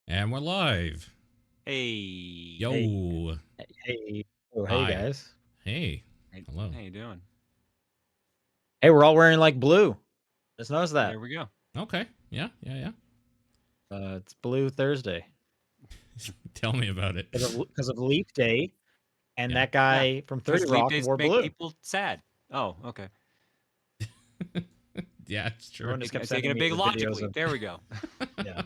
And we're live. Hey. Yo. Hey. Hey. Oh, hey Hi. guys. Hey. Hey, Hello. how you doing? Hey, we're all wearing like blue. Just noticed that. There we go. Okay. Yeah. It's Blue Thursday Tell me about it. because of Leap Day, and Yeah. that Yeah, guy from 30 because leap Rock days wore make blue. people sad. Oh, okay. Yeah, it's true. Everyone just kept Taking sending a me big the logic videos leap. of There we go. yeah.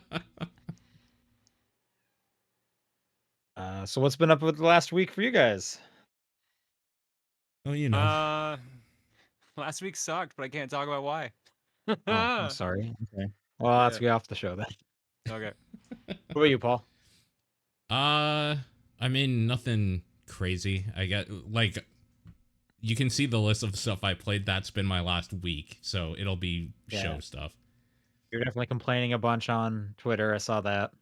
So what's been up with the last week for you guys? Oh, you know. Last week sucked, but I can't talk about why. Oh, I'm sorry. Okay. Well, let's Yeah. get off the show then. Okay. What about you, Paul? I mean, nothing crazy. I get like you can see the list of stuff I played. That's been my last week, so it'll be show Yeah. stuff. You're definitely complaining a bunch on Twitter. I saw that.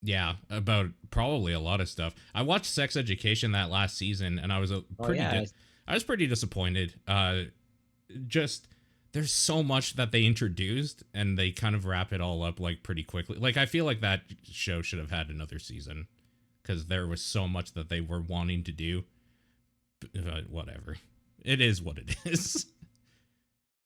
Yeah, about probably a lot of stuff. I watched Sex Education that last season, and I was Oh yeah. I was pretty disappointed. Just there's so much that they introduced, and they kind of wrap it all up like pretty quickly. Like I feel like that show should have had another season because there was so much that they were wanting to do. But whatever, it is what it is.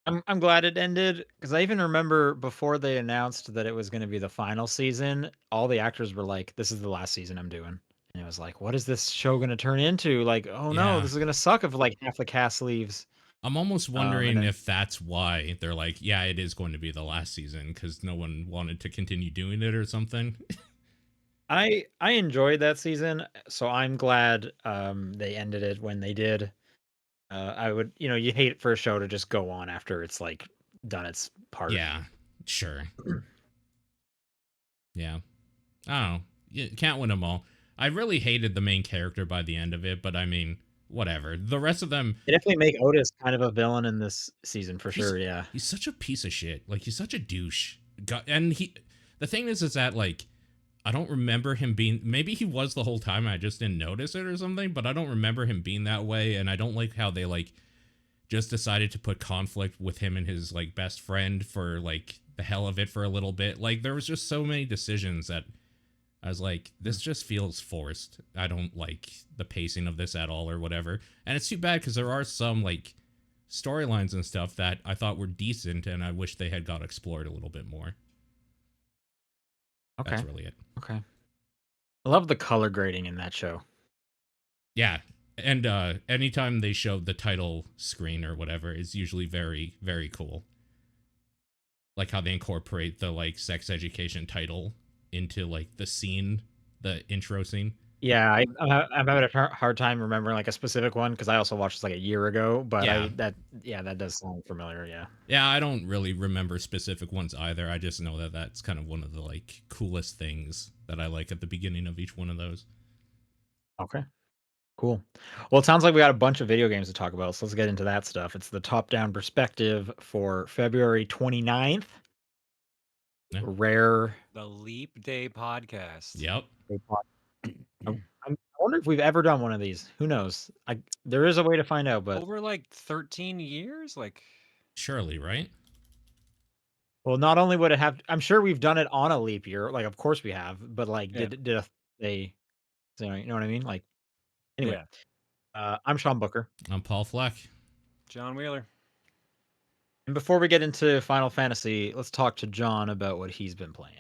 I'm glad it ended because I even remember before they announced that it was going to be the final season, all the actors were like, "This is the last season I'm doing," and it was like, "What is this show going to turn into?" Like, "Oh no, Yeah. this is going to suck if like half the cast leaves." I'm almost And wondering then if that's why they're like, yeah, it is going to be the last season because no one wanted to continue doing it or something. I enjoyed that season, so I'm glad they ended it when they did. I would, you hate it for a show to just go on after it's like done its part. Yeah, sure. Yeah. I don't know. You can't win them all. I really hated the main character by the end of it, but I mean, whatever. The rest of them, They definitely make Otis kind of a villain in this season for he's sure. Yeah. he's such a piece of shit. Like he's such a douche. And the thing is that like I don't remember him being. Maybe he was the whole time. I just didn't notice it or something. But I don't remember him being that way, and I don't like how they like just decided to put conflict with him and his like best friend for like the hell of it for a little bit. Like there was just so many decisions that I was like, this just feels forced. I don't like the pacing of this at all or whatever. And it's too bad because there are some like storylines and stuff that I thought were decent and I wish they had got explored a little bit more. Okay. That's really it. Okay. I love the color grading in that show. Yeah. And anytime they show the title screen or whatever is usually very, very cool. Like how they incorporate the like sex education title into like the scene, the intro scene. Yeah, I'm having a hard time remembering like a specific one because I also watched this like a year ago. But Yeah. that does sound familiar. Yeah. Yeah, I don't really remember specific ones either. I just know that that's kind of one of the like coolest things that I like at the beginning of each one of those. Okay. Cool. Well, it sounds like we got a bunch of video games to talk about, so let's get into that stuff. It's the top-down perspective for February 29th. Yeah. Rare. The Leap Day podcast. Yep. I wonder if we've ever done one of these. Who knows? There is a way to find out, but Over like 13 years? Like, Surely, right? well, not only would it have, I'm sure we've done it on a leap year. Like, of course we have, but like, yeah. they, you know what I mean? Like, anyway, Yeah. I'm Sean Booker. I'm Paul Fleck. John Wheeler. And before we get into Final Fantasy, let's talk to John about what he's been playing.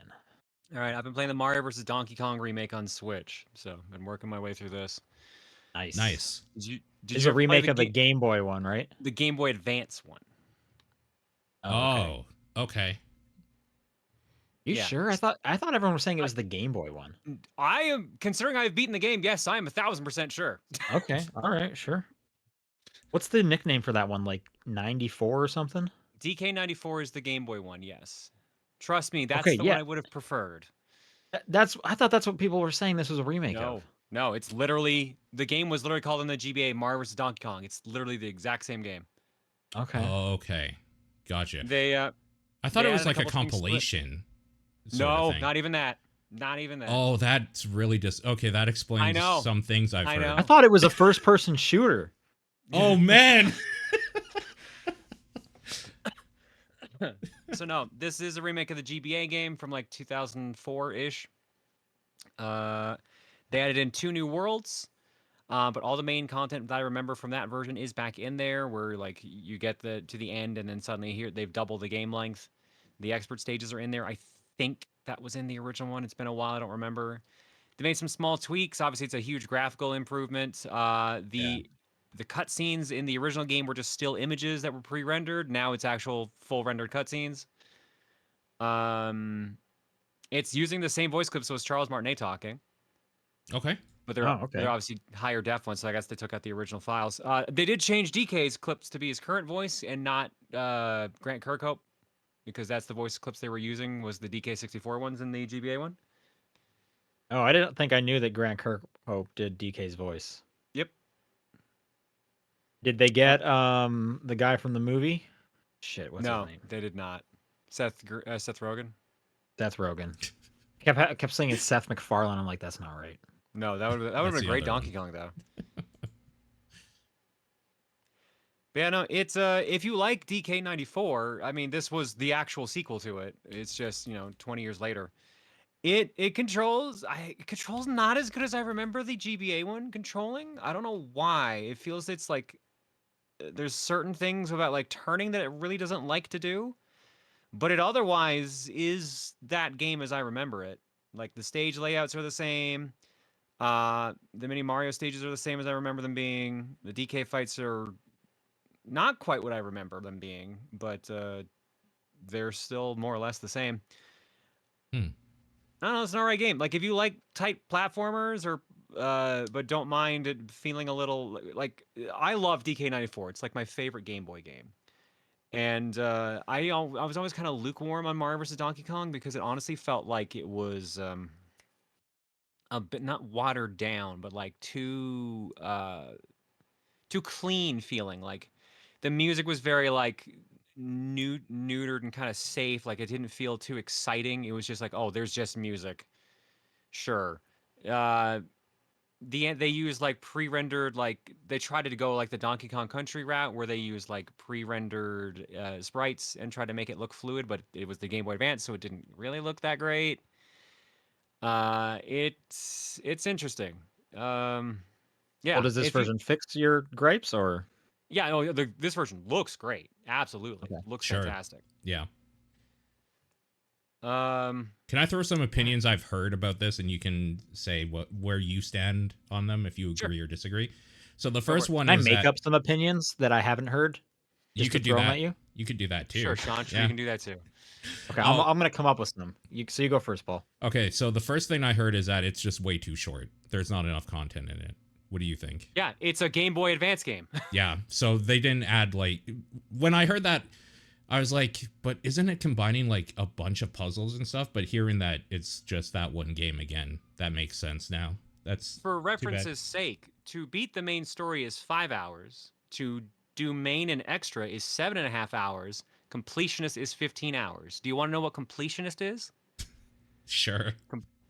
All right, I've been playing the Mario vs. Donkey Kong remake on Switch, so I've been working my way through this. Nice. Nice. Did It's you a ever play remake of the Game Boy one, right? the Game Boy Advance one? Oh, okay. You Yeah. sure? I thought everyone was saying it was the Game Boy one. I am, considering I've beaten the game, yes, I am 1,000% sure. Okay. All right. Sure. What's the nickname for that one? Like 94 or something? DK94 is the Game Boy one, yes. Trust me, that's Okay, the yeah. one I would have preferred. I thought that's what people were saying this was a remake No, of. no, it's literally, the game was literally called in the GBA Mario vs. Donkey Kong. It's literally the exact same game. Okay. Okay. Gotcha. They, I thought they it was added a like a couple things to it. compilation. sort No, of thing. not even that. Not even that. Oh, that's really just okay. That explains know. some things I've I heard. know. I thought it was a first-person shooter. Oh man. So no, this is a remake of the GBA game from like 2004-ish. They added in 2 new worlds, but all the main content that I remember from that version is back in there, where like you get to the end, and then suddenly here they've doubled the game length. The expert stages are in there. I think that was in the original one. It's been a while. I don't remember. They made some small tweaks. Obviously, it's a huge graphical improvement. Yeah. The cutscenes in the original game were just still images that were pre-rendered. Now it's actual full rendered cutscenes. It's using the same voice clips, so it's Charles Martinet talking, Okay. but Oh, they're okay. obviously higher def ones. So I guess they took out the original files. They did change DK's clips to be his current voice and not Grant Kirkhope, because that's the voice clips they were using was the DK64 ones in the GBA one. Oh, I didn't think I knew that Grant Kirkhope did DK's voice. Yep. Did they get the guy from the movie? Shit, what's his No, name? they did not. Seth Rogen. Seth Rogen. Kept saying it's Seth MacFarlane. I'm like, that's not right. No, that would have That's been a the great other Donkey Kong though. But yeah, no, it's if you like DK94, I mean, this was the actual sequel to it. It's just 20 years later. It controls not as good as I remember the GBA one controlling. I don't know why. It feels it's like there's certain things about like turning that it really doesn't like to do, but it otherwise is that game as I remember it. Like the stage layouts are the same. The mini Mario stages are the same as I remember them being. The DK fights are not quite what I remember them being, but they're still more or less the same. Hmm. I don't know, it's an alright game. Like if you like tight platformers or but don't mind it feeling a little like I love DK94. It's like my favorite Game Boy game. And I was always kind of lukewarm on Mario vs. Donkey Kong because it honestly felt like it was a bit not watered down, but like too clean feeling. Like the music was very like neutered and kind of safe. Like it didn't feel too exciting. It was just like, oh, there's just music. Sure. They use like pre-rendered, like they tried to go like the Donkey Kong Country route where they use like pre-rendered sprites and tried to make it look fluid, but it was the Game Boy Advance, so it didn't really look that great. It's interesting. Well, Yeah, does this if you version fix your gripes or? yeah, no, this version looks great. Absolutely, Okay. looks Sure. fantastic. Yeah. Um, Can I throw some opinions I've heard about this, and you can say where you stand on them if you agree or disagree? So the first one Can I is make that up some opinions that I haven't heard? you Just to could do throw 'em that. at you? You could do that too. sure, Sean, sure, you Yeah. can do that too. Okay, I'll- I'm gonna come up with some. So you go first, Paul. Okay, so the first thing I heard is that it's just way too short. There's not enough content in it. What do you think? Yeah, it's a Game Boy Advance game. Yeah, so they didn't add like when I heard that I was like, but isn't it combining like a bunch of puzzles and stuff? But hearing that it's just that one game again, that makes sense now. That's For too bad. reference's sake, to beat the main story is 5 hours. To do main and extra is 7.5 hours. Completionist is 15 hours. Do you want to know what completionist is? Sure.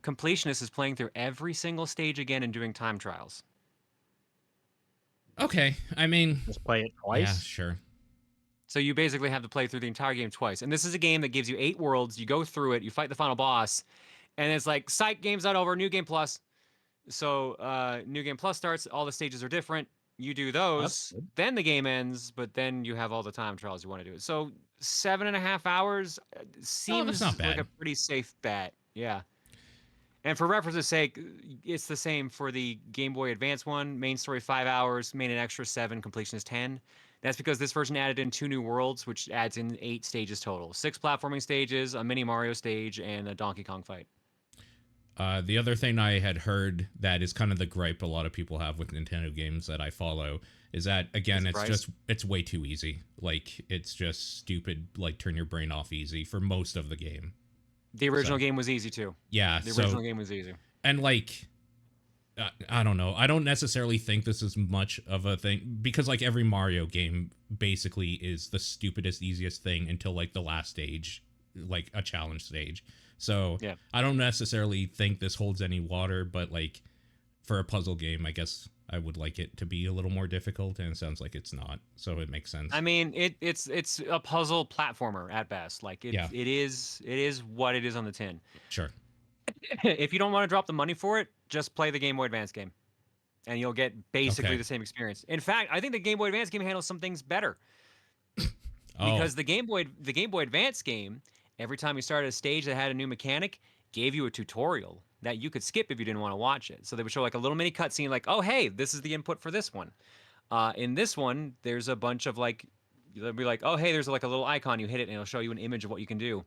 Completionist is playing through every single stage again and doing time trials. Okay, I mean, Just play it yeah, twice. sure. So you basically have to play through the entire game twice. And this is a game that gives you 8 worlds. You go through it, you fight the final boss, and it's like, psych, game's not over, new game plus. So new game plus starts, all the stages are different. You do those, good. then the game ends, but then you have all the time trials you want to do it. So 7.5 hours seems not like bad. a pretty safe bet. Yeah. And for reference's sake, it's the same for the Game Boy Advance one. Main story 5 hours, main and extra 7, completion is 10. That's because this version added in 2 new worlds, which adds in 8 stages total. 6 platforming stages, a mini Mario stage, and a Donkey Kong fight. The other thing I had heard that is kind of the gripe a lot of people have with Nintendo games that I follow is that again it's way too easy. Like it's just stupid. Like turn your brain off easy for most of the game. The original game was easy too. Yeah, The original game was easy. and like I don't know. I don't necessarily think this is much of a thing because like every Mario game basically is the stupidest easiest thing until like the last stage, like a challenge stage. So Yeah. I don't necessarily think this holds any water, but like for a puzzle game, I guess I would like it to be a little more difficult, and it sounds like it's not, so it makes sense. I mean, it's a puzzle platformer at best. Like Yeah. it is what it is on the tin. Sure. If you don't want to drop the money for it, just play the Game Boy Advance game, and you'll get basically Okay. the same experience. In fact, I think the Game Boy Advance game handles some things better Oh, because the Game Boy Advance game, every time you started a stage that had a new mechanic, gave you a tutorial that you could skip if you didn't want to watch it. So they would show like a little mini cutscene, like, oh hey, this is the input for this one. In this one, there's a bunch of like, they'll be like, oh hey, there's like a little icon, you hit it, and it'll show you an image of what you can do.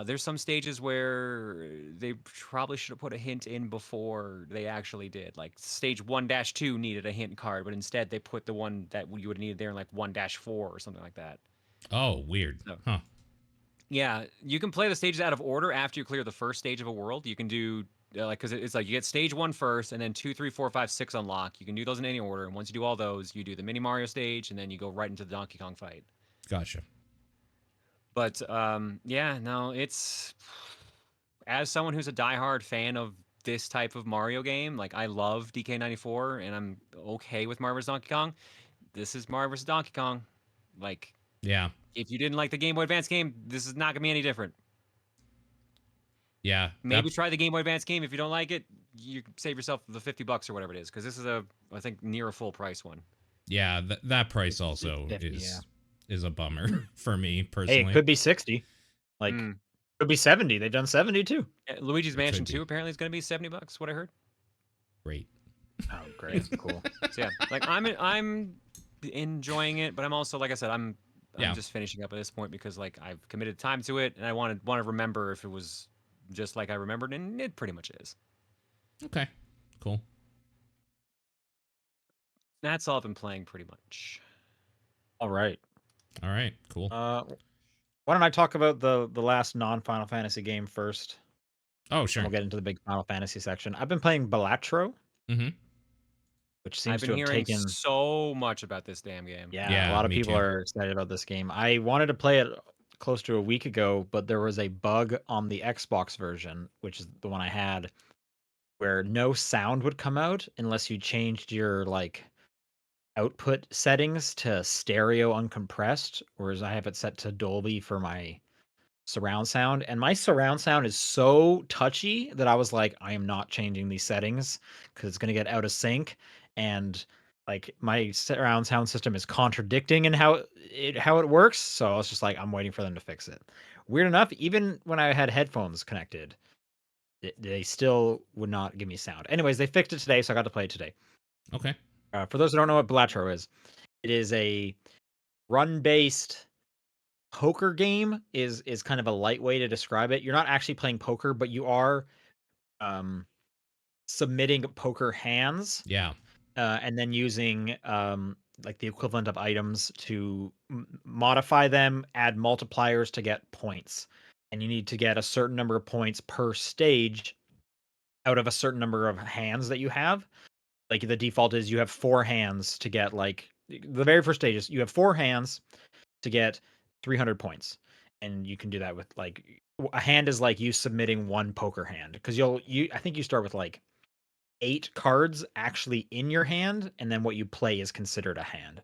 There's some stages where they probably should have put a hint in before they actually did. Like stage 1-2 needed a hint card, but instead they put the one that you would have needed there in like 1-4 or something like that. oh, weird. So, Huh. yeah, you can play the stages out of order after you clear the first stage of a world. You can do like because it's like you get stage 1 first, and then 2, 3, 4, 5, 6 unlock. You can do those in any order, and once you do all those, you do the mini Mario stage, and then you go right into the Donkey Kong fight. Gotcha. But yeah, no, it's as someone who's a diehard fan of this type of Mario game, like I love DK94, and I'm okay with Mario vs Donkey Kong. This is Mario vs Donkey Kong. Like, Yeah. if you didn't like the Game Boy Advance game, this is not gonna be any different. Yeah. Maybe try the Game Boy Advance game. If you don't like it, you save yourself the $50 or whatever it is, because this is I think near a full price one. Yeah. That price also 50, is a bummer for me Hey, personally. it could be 60. Like, could be 70. They've done 70 too. Luigi's Mansion be. 2 apparently is going to be $70. What I heard. Great. Oh, great, cool. So yeah, like I'm enjoying it, but I'm also, like I said, I'm Yeah. just finishing up at this point because like I've committed time to it, and I want to remember if it was just like I remembered, and it pretty much is. Okay. Cool. That's all I've been playing pretty much. All right. All right. Cool. Why don't I talk about the last non-Final Fantasy game first? Oh, sure. We'll get into the big Final Fantasy section. I've been playing Balatro, Mm-hmm. which seems I've to been have hearing taken. so much about this damn game. Yeah, a lot of me people too. are excited about this game. I wanted to play it close to a week ago, but there was a bug on the Xbox version, which is the one I had, where no sound would come out unless you changed your like output settings to stereo uncompressed, whereas I have it set to Dolby for my surround sound. And my surround sound is so touchy that I was like, I am not changing these settings because it's going to get out of sync. And like my surround sound system is contradicting in how it works. So I was just like, I'm waiting for them to fix it. Weird enough, even when I had headphones connected, they still would not give me sound. Anyways, they fixed it today, so I got to play it today. Okay. For those who don't know what Balatro is, it is a run-based poker game. Is kind of a light way to describe it. You're not actually playing poker, but you are submitting poker hands. Yeah. And then using like the equivalent of items to modify them, add multipliers to get points. And you need to get a certain number of points per stage out of a certain number of hands that you have. Like the default is you have 4 hands to get like the very first stage is you have 4 hands to get 300 points. And you can do that with like a hand is like you submitting 1 poker hand because I think you start with like 8 cards actually in your hand, and then what you play is considered a hand.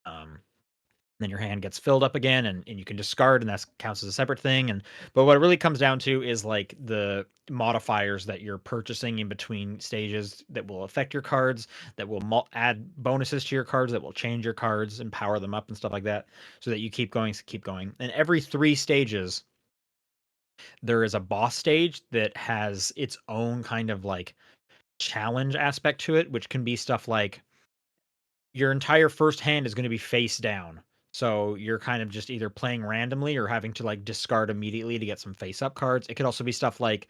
Then your hand gets filled up again, and you can discard, and that counts as a separate thing. But what it really comes down to is like the modifiers that you're purchasing in between stages that will affect your cards, that will add bonuses to your cards, that will change your cards and power them up and stuff like that, so that you keep going. And every 3 stages, there is a boss stage that has its own kind of like challenge aspect to it, which can be stuff like your entire first hand is going to be face down. So you're kind of just either playing randomly or having to like discard immediately to get some face up cards. It could also be stuff like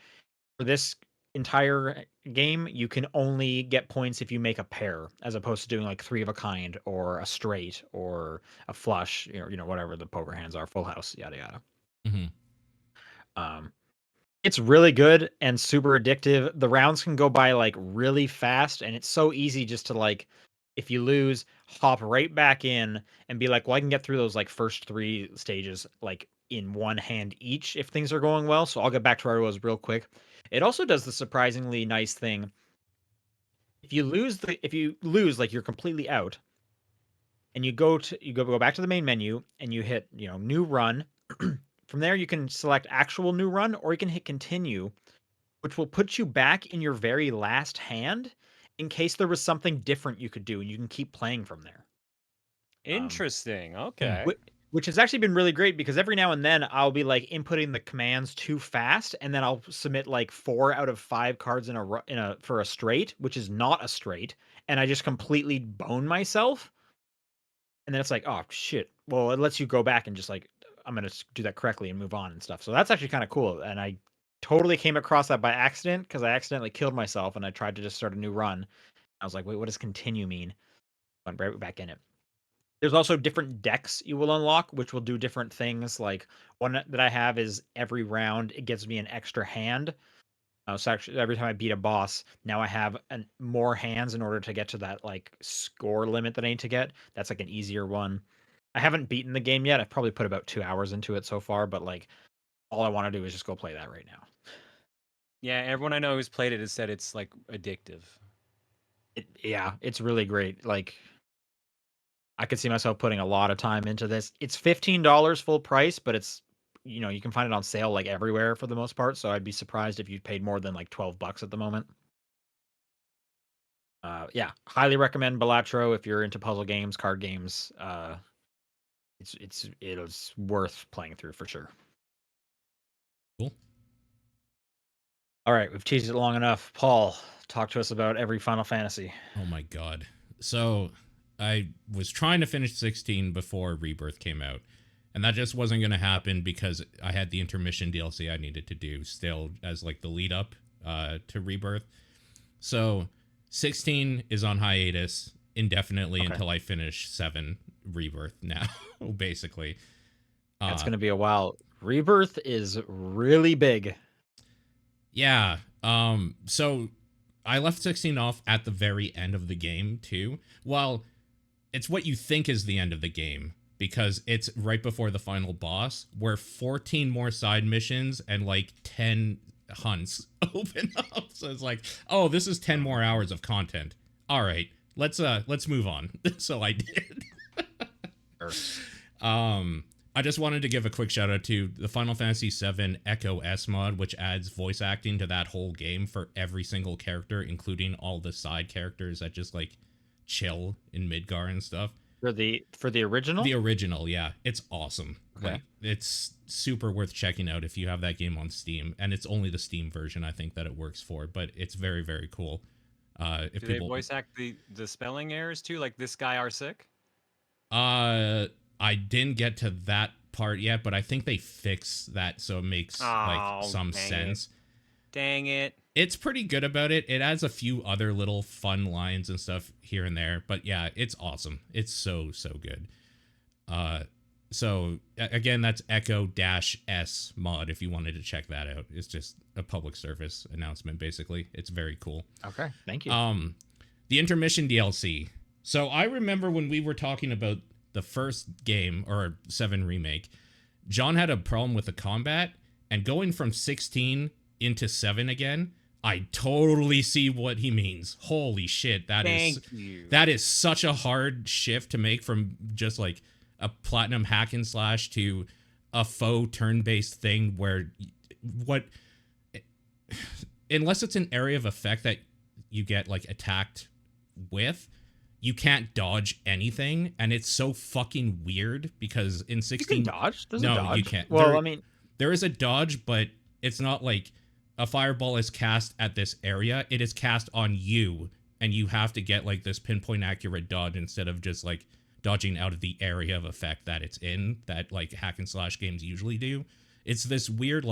for this entire game, you can only get points if you make a pair, as opposed to doing like 3 of a kind or a straight or a flush, whatever the poker hands are, full house, yada yada. Mm-hmm. It's really good and super addictive. The rounds can go by like really fast, and it's so easy just to like, if you lose, hop right back in and be like, well, I can get through those like first 3 stages like in 1 hand each if things are going well. So I'll get back to where I was real quick. It also does the surprisingly nice thing. if you lose, like you're completely out, and you go back to the main menu and you hit, new run. From there, you can select actual new run, or you can hit continue, which will put you back in your very last hand in case there was something different you could do, and you can keep playing from there. Interesting. Hmm. Okay. Which has actually been really great because every now and then I'll be like inputting the commands too fast, and then I'll submit like 4 out of 5 cards for a straight, which is not a straight, and I just completely bone myself. And then it's like, oh shit. Well, it lets you go back and just like, I'm gonna do that correctly and move on and stuff. So that's actually kind of cool. And I totally came across that by accident because I accidentally killed myself and I tried to just start a new run. I was like, wait, what does continue mean? Went right back in it. There's also different decks you will unlock, which will do different things. Like one that I have is every round it gives me an extra hand. So actually, every time I beat a boss, now I have more hands in order to get to that like score limit that I need to get. That's like an easier one. I haven't beaten the game yet. I've probably put about 2 hours into it so far, but like all I want to do is just go play that right now. Yeah, everyone I know who's played it has said it's like addictive. Yeah, it's really great. Like I could see myself putting a lot of time into this. It's $15 full price, but it's you can find it on sale like everywhere for the most part. So I'd be surprised if you paid more than like $12 at the moment. Yeah, highly recommend Balatro if you're into puzzle games, card games. It's worth playing through for sure. Cool. All right, we've teased it long enough. Paul, talk to us about every Final Fantasy. Oh my god. So I was trying to finish 16 before Rebirth came out. And that just wasn't going to happen because I had the intermission DLC I needed to do still as like the lead up to Rebirth. So 16 is on hiatus indefinitely until I finish 7 Rebirth now, basically. That's going to be a while. Rebirth is really big. Yeah. So I left 16 off at the very end of the game too. Well, it's what you think is the end of the game because it's right before the final boss where 14 more side missions and like 10 hunts open up. So it's like, oh, this is 10 more hours of content. All right, let's move on. So I did. I just wanted to give a quick shout out to the Final Fantasy VII Echo S mod, which adds voice acting to that whole game for every single character, including all the side characters that just like chill in Midgar and stuff. For the original? The original, yeah. It's awesome. Okay. Like, it's super worth checking out if you have that game on Steam. And it's only the Steam version, I think, that it works for. But it's very, very cool. If Do people they voice act the spelling errors too? Like this guy are sick? I didn't get to that part yet, but I think they fix that so it makes like some sense. Dang it. It's pretty good about it. It adds a few other little fun lines and stuff here and there, but yeah, it's awesome. It's so good. So again, that's Echo-S mod if you wanted to check that out. It's just a public service announcement basically. It's very cool. Okay, thank you. The intermission DLC. So I remember when we were talking about the first game, or 7 remake, John had a problem with the combat, and going from 16 into 7 again, I totally see what he means. Holy shit, that is such a hard shift to make from just like a platinum hack and slash to a faux turn-based thing where unless it's an area of effect that you get like attacked with, you can't dodge anything, and it's so fucking weird because in 16 you can dodge. There's no, a dodge. you can't. Well, there is a dodge, but it's not like a fireball is cast at this area. It is cast on you, and you have to get like this pinpoint accurate dodge instead of just like dodging out of the area of effect that it's in, that like hack and slash games usually do. It's this weird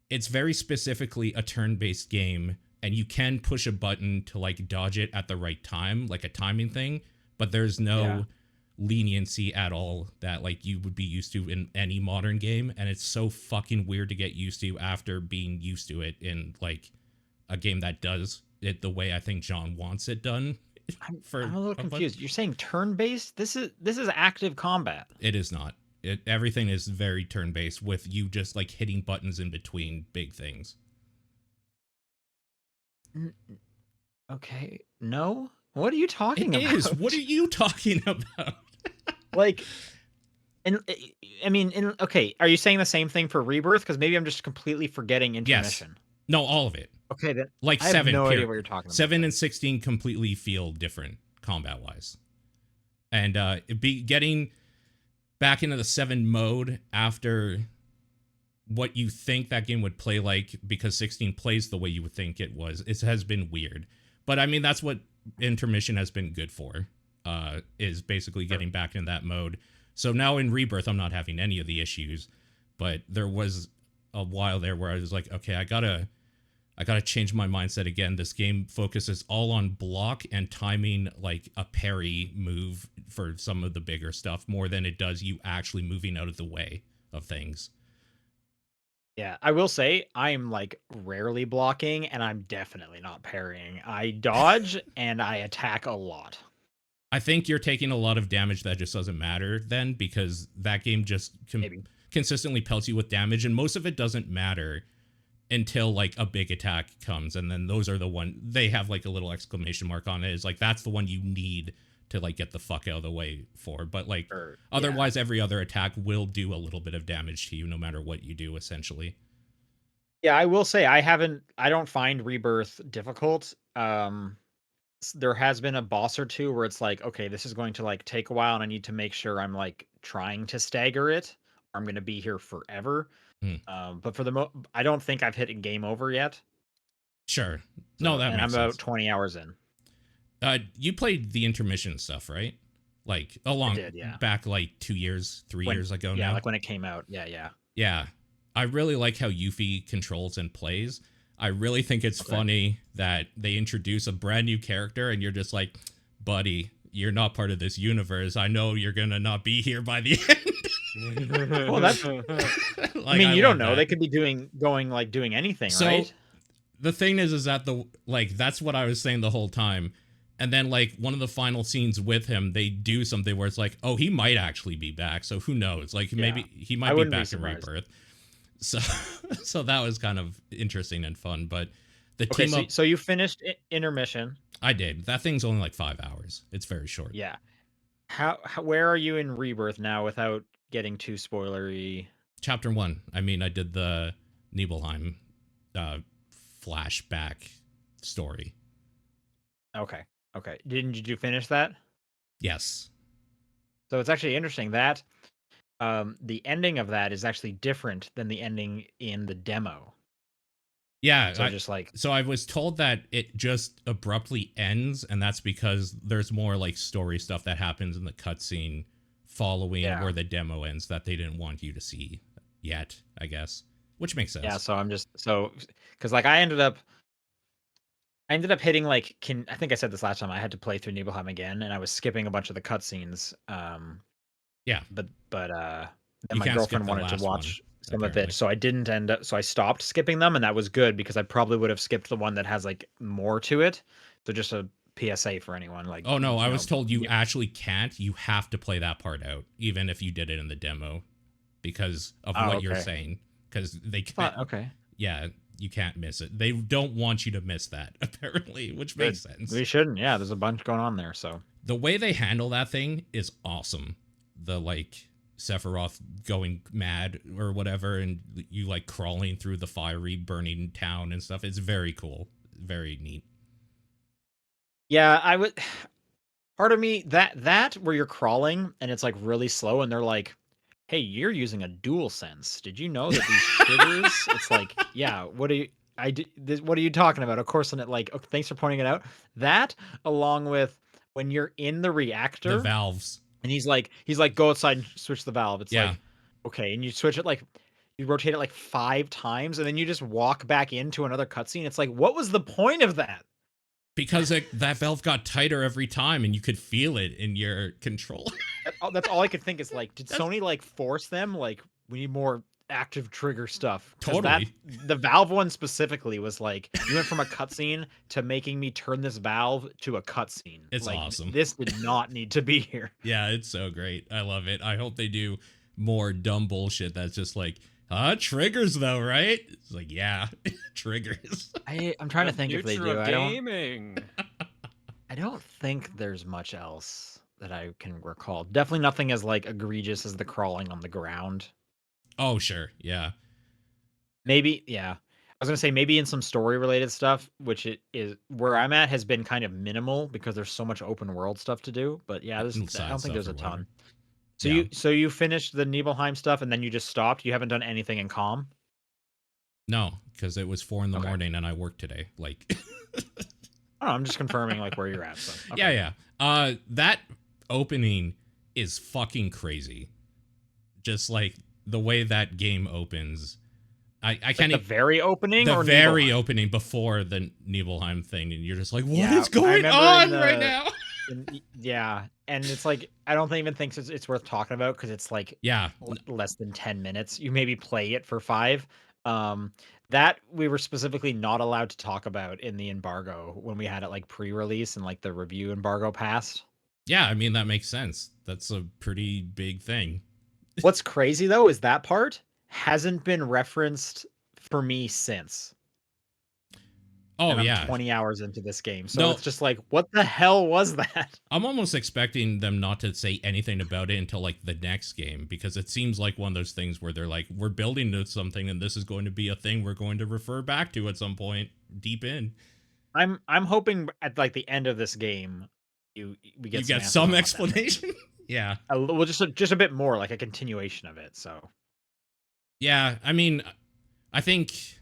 it's very specifically a turn-based game, and you can push a button to like dodge it at the right time, like a timing thing, but there's no leniency at all that like you would be used to in any modern game, and it's so fucking weird to get used to after being used to it in like a game that does it the way I think John wants it done. I'm a little confused. You're saying turn-based? This is active combat. It is not. Everything is very turn-based with you just like hitting buttons in between big things. Okay, no. What are you talking It about? is. What are you talking about? Like, and I mean, okay, are you saying the same thing for Rebirth? Because maybe I'm just completely forgetting Yes. Intermission. No, all of it. Okay, then Like I have 7, no idea period. what you're talking about. 7 then. and 16 completely feel different combat-wise. And getting back into the 7 mode after what you think that game would play like, because 16 plays the way you would think it was, it has been weird. But I mean, that's what Intermission has been good for, is basically getting back in that mode. So now in Rebirth, I'm not having any of the issues, but there was a while there where I was like, okay, I gotta change my mindset again. This game focuses all on block and timing, like a parry move for some of the bigger stuff, more than it does you actually moving out of the way of things. Yeah, I will say I'm like rarely blocking, and I'm definitely not parrying. I dodge and I attack a lot. I think you're taking a lot of damage that just doesn't matter then, because that game just Maybe. consistently pelts you with damage, and most of it doesn't matter until like a big attack comes, and then those are the one they have like a little exclamation mark on it. Is like that's the one you need to like get the fuck out of the way for. But like otherwise, every other attack will do a little bit of damage to you no matter what you do, essentially. Yeah, I will say I don't find Rebirth difficult. There has been a boss or two where it's like, okay, this is going to like take a while and I need to make sure I'm like trying to stagger it, or I'm going to be here forever. But for I don't think I've hit a game over yet. Sure. So, No, that and makes I'm about sense. 20 hours in. You played the Intermission stuff, right? Like back like 2 years, 3 years ago now. Yeah, like when it came out. Yeah. Yeah. I really like how Yuffie controls and plays. I really think it's funny that they introduce a brand new character and you're just like, buddy, you're not part of this universe. I know you're going to not be here by the end. Well, that's like, I mean, you don't know. That. They could be doing anything, so, right? The thing is that that's what I was saying the whole time. And then like one of the final scenes with him, they do something where it's like, oh, he might actually be back. So who knows? Like maybe he might be back in Rebirth. So that was kind of interesting and fun. But the team up. So you finished Intermission. I did. That thing's only like 5 hours. It's very short. Yeah. Where are you in Rebirth now without getting too spoilery? Chapter 1. I mean, I did the Nibelheim flashback story. Okay. Did you finish that? Yes. So it's actually interesting that the ending of that is actually different than the ending in the demo. Yeah. So I was told that it just abruptly ends, and that's because there's more like story stuff that happens in the cutscene following where the demo ends that they didn't want you to see yet, I guess. Which makes sense. Yeah, so I'm just because like I ended up hitting like I think I said this last time, I had to play through Nibelheim again, and I was skipping a bunch of the cutscenes. Yeah. But then my girlfriend wanted to watch some of it, so I didn't end up. So I stopped skipping them, and that was good because I probably would have skipped the one that has like more to it. So just a PSA for anyone. Like, oh no, I was told you actually can't. You have to play that part out, even if you did it in the demo, because of what you're saying. Because they can't. Yeah, you can't miss it. They don't want you to miss that, apparently, which makes sense. We shouldn't. Yeah, there's a bunch going on there. So the way they handle that thing is awesome. The like Sephiroth going mad or whatever, and you like crawling through the fiery burning town and stuff. It's very cool, very neat. Yeah, I would. Part of me that where you're crawling and it's like really slow, and they're like, "Hey, you're using a dual sense. Did you know that these triggers?" It's like, yeah. What are you talking about? Of course, and it like, okay, thanks for pointing it out. That along with when you're in the reactor, the valves. And he's like, go outside and switch the valve. It's like, okay, and you switch it like, you rotate it like 5 times, and then you just walk back into another cutscene. It's like, what was the point of that? Because that valve got tighter every time, and you could feel it in your controller. That's all I could think is like, did Sony like force them? Like, we need more active trigger stuff. Totally. The valve one specifically was like, you went from a cutscene to making me turn this valve to a cutscene. It's like, awesome. This did not need to be here. Yeah, it's so great. I love it. I hope they do more dumb bullshit that's just like, triggers though, right? It's like, yeah, triggers. I'm trying to think if they do. Gaming. I don't think there's much else that I can recall. Definitely nothing as like egregious as the crawling on the ground. Oh, sure. Yeah. Maybe, yeah. I was gonna say maybe in some story related stuff, which it is where I'm at has been kind of minimal because there's so much open world stuff to do. But yeah, And I side don't think stuff there's or a whatever. ton. So Yeah. you finished the Nibelheim stuff and then you just stopped. You haven't done anything in Calm. No, because it was 4 in the Okay. morning and I worked today. Like, I don't know, I'm just confirming like where you're at. So yeah, okay. yeah. That opening is fucking crazy. Just like the way that game opens. I Like can't the even. very opening The or very Nibelheim? opening before the Nibelheim thing, and you're just like, what Yeah, is I going remember on right now? yeah, and it's like I don't even think it's worth talking about because it's like Yeah, less than 10 minutes. You maybe play it for 5. Um, that we were specifically not allowed to talk about in the embargo when we had it like pre-release and like the review embargo passed. yeah. I mean, that makes sense. That's a pretty big thing. What's crazy though is that part hasn't been referenced for me since. Oh And I'm yeah. 20 hours into this game. So No, it's just like, what the hell was that? I'm almost expecting them not to say anything about it until like the next game, because it seems like one of those things where they're like, we're building to something and this is going to be a thing we're going to refer back to at some point deep in. I'm hoping at like the end of this game, we You get some get answers some on what that meant. explanation. Yeah. Well, just a bit more, like a continuation of it. So Yeah. I mean, I think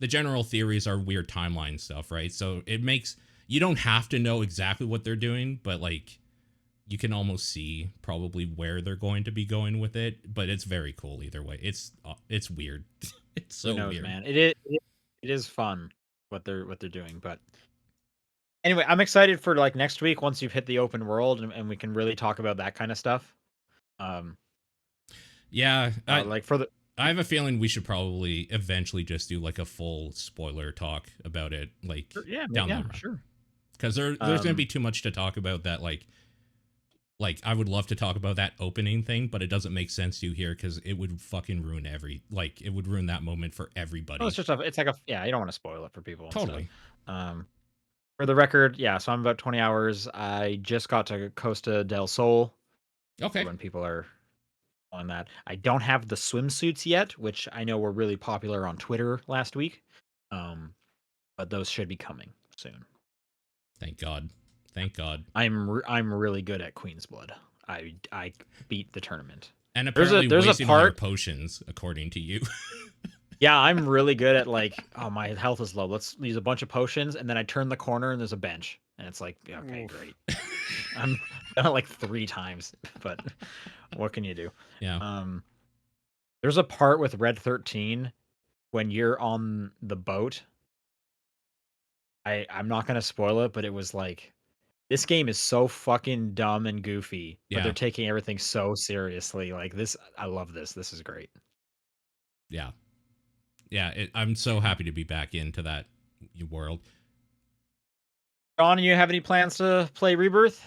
the general theories are weird timeline stuff, right? So it makes, you don't have to know exactly what they're doing, but like you can almost see probably where they're going to be going with it. But it's very cool either way. It's weird. It's who so knows, weird. man? It is fun what they're doing. But anyway, I'm excited for like next week once you've hit the open world and we can really talk about that kind of stuff. Um, Yeah, like for the I have a feeling we should probably eventually just do like a full spoiler talk about it, like down the yeah, road, sure. because there's gonna be too much to talk about that. Like I would love to talk about that opening thing, but it doesn't make sense to here because it would fucking ruin it would ruin that moment for everybody. Oh, it's like a yeah. You don't want to spoil it for people and stuff. Totally. For the record, yeah. So I'm about 20 hours. I just got to Costa del Sol. Okay. When people are on that. I don't have the swimsuits yet, which I know were really popular on Twitter last week. But those should be coming soon. Thank God. Thank God. I'm really good at Queen's Blood. I beat the tournament. And apparently There's a wasting all your part. potions, according to you. Yeah, I'm really good at like, oh, my health is low. Let's use a bunch of potions, and then I turn the corner and there's a bench, and it's like, yeah, okay, Oof. great. I'm done it like 3 times, but what can you do? Yeah. There's a part with Red 13 when you're on the boat. I'm not gonna spoil it, but it was like this game is so fucking dumb and goofy, but Yeah. they're taking everything so seriously. Like this, I love this. This is great. Yeah. Yeah. I'm so happy to be back into that world. John, you have any plans to play Rebirth?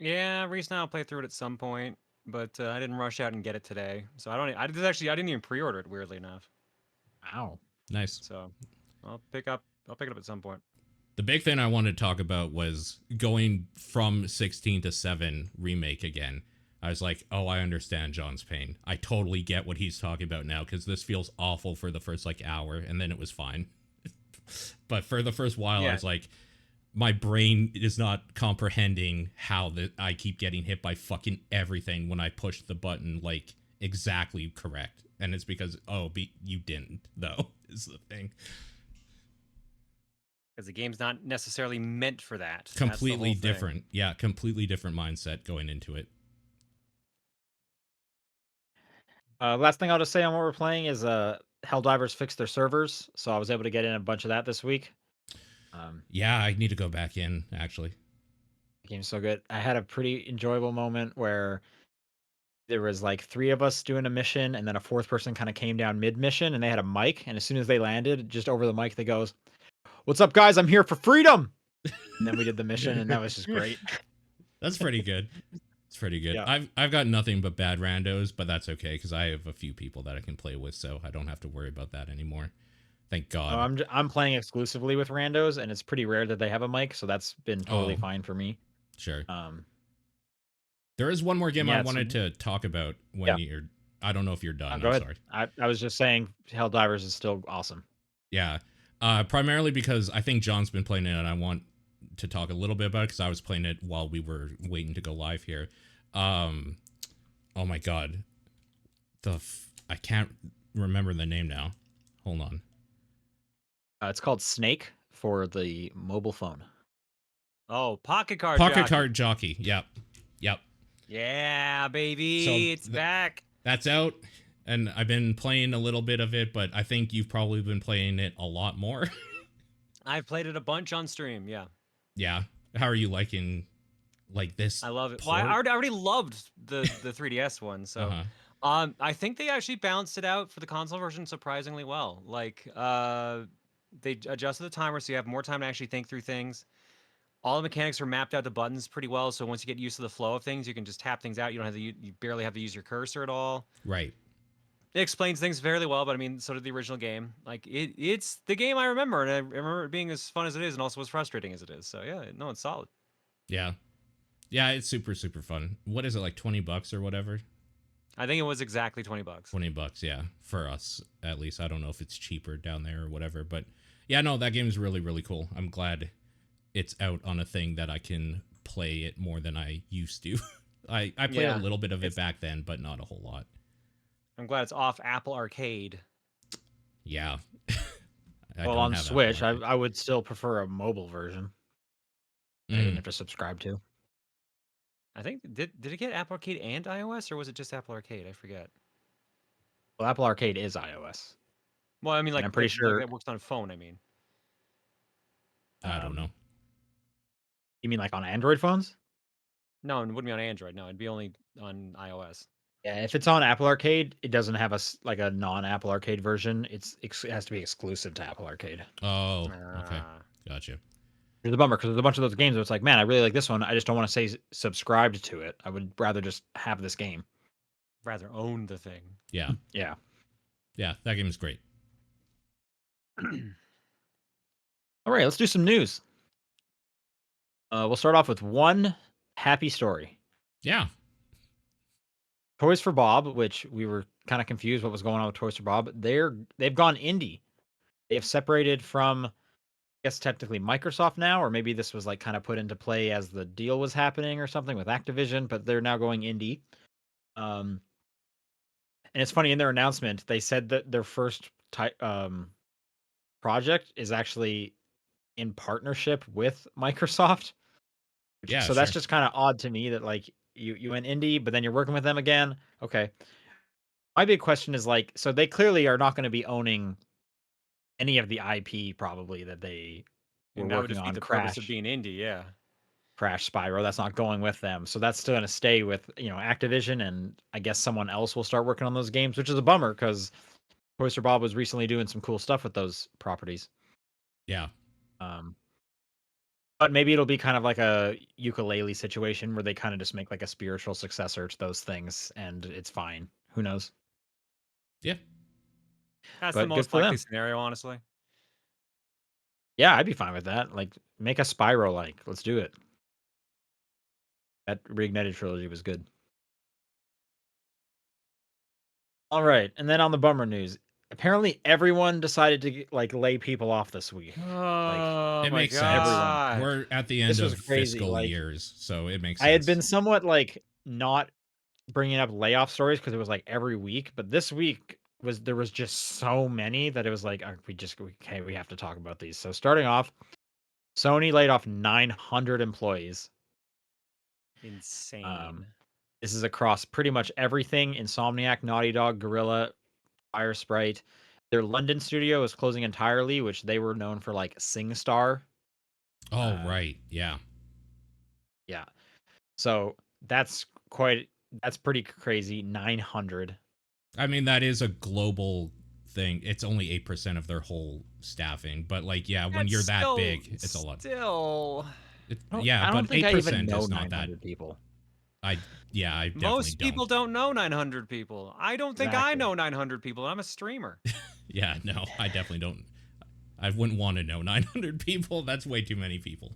Yeah, Reese and I'll play through it at some point, but I didn't rush out and get it today. So I don't. I didn't even pre-order it. Weirdly enough. Wow. Nice. So I'll pick it up at some point. The big thing I wanted to talk about was going from 16 to 7 remake again. I was like, oh, I understand John's pain. I totally get what he's talking about now, because this feels awful for the first like hour, and then it was fine. But for the first while, I was like, my brain is not comprehending how I keep getting hit by fucking everything when I push the button like exactly correct. And it's because, you didn't, though, is the thing. Because the game's not necessarily meant for that. Completely different. Yeah, completely different mindset going into it. Last thing I'll just say on what we're playing is Helldivers fixed their servers, so I was able to get in a bunch of that this week. Yeah, I need to go back in, actually. The game's so good. I had a pretty enjoyable moment where there was like 3 of us doing a mission, and then a 4th person kind of came down mid-mission, and they had a mic, and as soon as they landed, just over the mic, they goes, "What's up, guys? I'm here for freedom!" And then we did the mission, and that was just great. That's pretty good. It's pretty good. Yeah. I've got nothing but bad randos, but that's okay, because I have a few people that I can play with, so I don't have to worry about that anymore. Thank Oh, God. I'm playing exclusively with randos, and it's pretty rare that they have a mic, so that's been totally Oh, fine for me. sure. Um, There is one more game I yeah, it's wanted to talk about when yeah. you're. I don't know if you're done. Go I'm ahead. sorry. I was just saying, Helldivers is still awesome. Yeah. Primarily because I think John's been playing it, and I want to talk a little bit about it because I was playing it while we were waiting to go live here. Oh my God. I can't remember the name now. Hold on. It's called Snake for the mobile phone. Oh, Pocket Card Pocket Jockey. Card Jockey. Yep. Yep. Yeah, baby, So it's back. That's out, and I've been playing a little bit of it, but I think you've probably been playing it a lot more. I've played it a bunch on stream. Yeah, Yeah. How are you liking like this? I love it. Well, I already loved the 3DS one, so I think they actually balanced it out for the console version surprisingly well. Like, they adjusted the timer so you have more time to actually think through things. All the mechanics are mapped out to buttons pretty well, so once you get used to the flow of things, you can just tap things out. You don't have to. You barely have to use your cursor at all. Right. It explains things fairly well, but I mean, so did the original game. Like, it's the game I remember, and I remember it being as fun as it is, and also as frustrating as it is. So yeah, no, it's solid. Yeah. Yeah, it's super fun. What is it, like $20 or whatever? I think it was exactly $20. $20, yeah, for us at least. I don't know if it's cheaper down there or whatever, but yeah, no, that game is really cool. I'm glad it's out on a thing that I can play it more than I used to. I played a little bit of it back then, but not a whole lot. I'm glad it's off Apple Arcade. Yeah. Well, on Switch, I would still prefer a mobile version. I didn't have to subscribe to. I think did it get Apple Arcade and iOS, or was it just Apple Arcade? I forget. Well, Apple Arcade is iOS. Well, I mean, like, I'm pretty sure that works on phone. I mean, I don't know. You mean like on Android phones? No, it wouldn't be on Android. No, it'd be only on iOS. Yeah, if it's on Apple Arcade, it doesn't have like a non-Apple Arcade version. It has to be exclusive to Apple Arcade. Oh, okay, gotcha. It's a bummer because there's a bunch of those games where it's like, man, I really like this one. I just don't want to say subscribed to it. I would rather just have this game. Rather own the thing. Yeah. Yeah. Yeah, that game is great. All right, let's do some news. We'll start off with one happy story. Yeah. Toys for Bob, which we were kind of confused what was going on with Toys for Bob. They've gone indie. They have separated from, I guess technically Microsoft now, or maybe this was like kind of put into play as the deal was happening or something with Activision, but they're now going indie. And it's funny, in their announcement, they said that their first project is actually in partnership with Microsoft. Yeah. So that's just kind of odd to me that like you went indie, but then you're working with them again. Okay. My big question is like, so they clearly are not going to be owning any of the IP probably that they were And that would working just be on. the Crash, purpose of being indie, yeah. Crash, Spyro. That's not going with them. So that's still going to stay with Activision, and I guess someone else will start working on those games, which is a bummer because Toys for Bob was recently doing some cool stuff with those properties. Yeah. But maybe it'll be kind of like a ukulele situation where they kind of just make like a spiritual successor to those things, and it's fine. Who knows? Yeah. That's But the good most for likely them. scenario, honestly. Yeah, I'd be fine with that. Like, make a Spyro like. Let's do it. That Reignited trilogy was good. All right, and then on the bummer news, apparently everyone decided to like lay people off this week. Oh It my makes god. sense. We're at the end This was of crazy, fiscal like, years, so it makes sense. I had been somewhat like not bringing up layoff stories because it was like every week, but this week there was just so many that it was like we have to talk about these. So starting off, Sony laid off 900 employees. Insane. This is across pretty much everything: Insomniac, Naughty Dog, Gorilla, Fire Sprite. Their London studio is closing entirely, which they were known for like SingStar. Oh, right. Yeah. Yeah. So that's pretty crazy. 900. I mean, that is a global thing. It's only 8% of their whole staffing, but like, yeah, when you're that big, it's a lot. Still. Yeah, I don't but think 8% I even know is not 900 that. people. I definitely Most people don't know 900 people. I don't think I Exactly. know 900 people. I'm a streamer. Yeah, no, I definitely don't I wouldn't want to know 900 people. That's way too many people.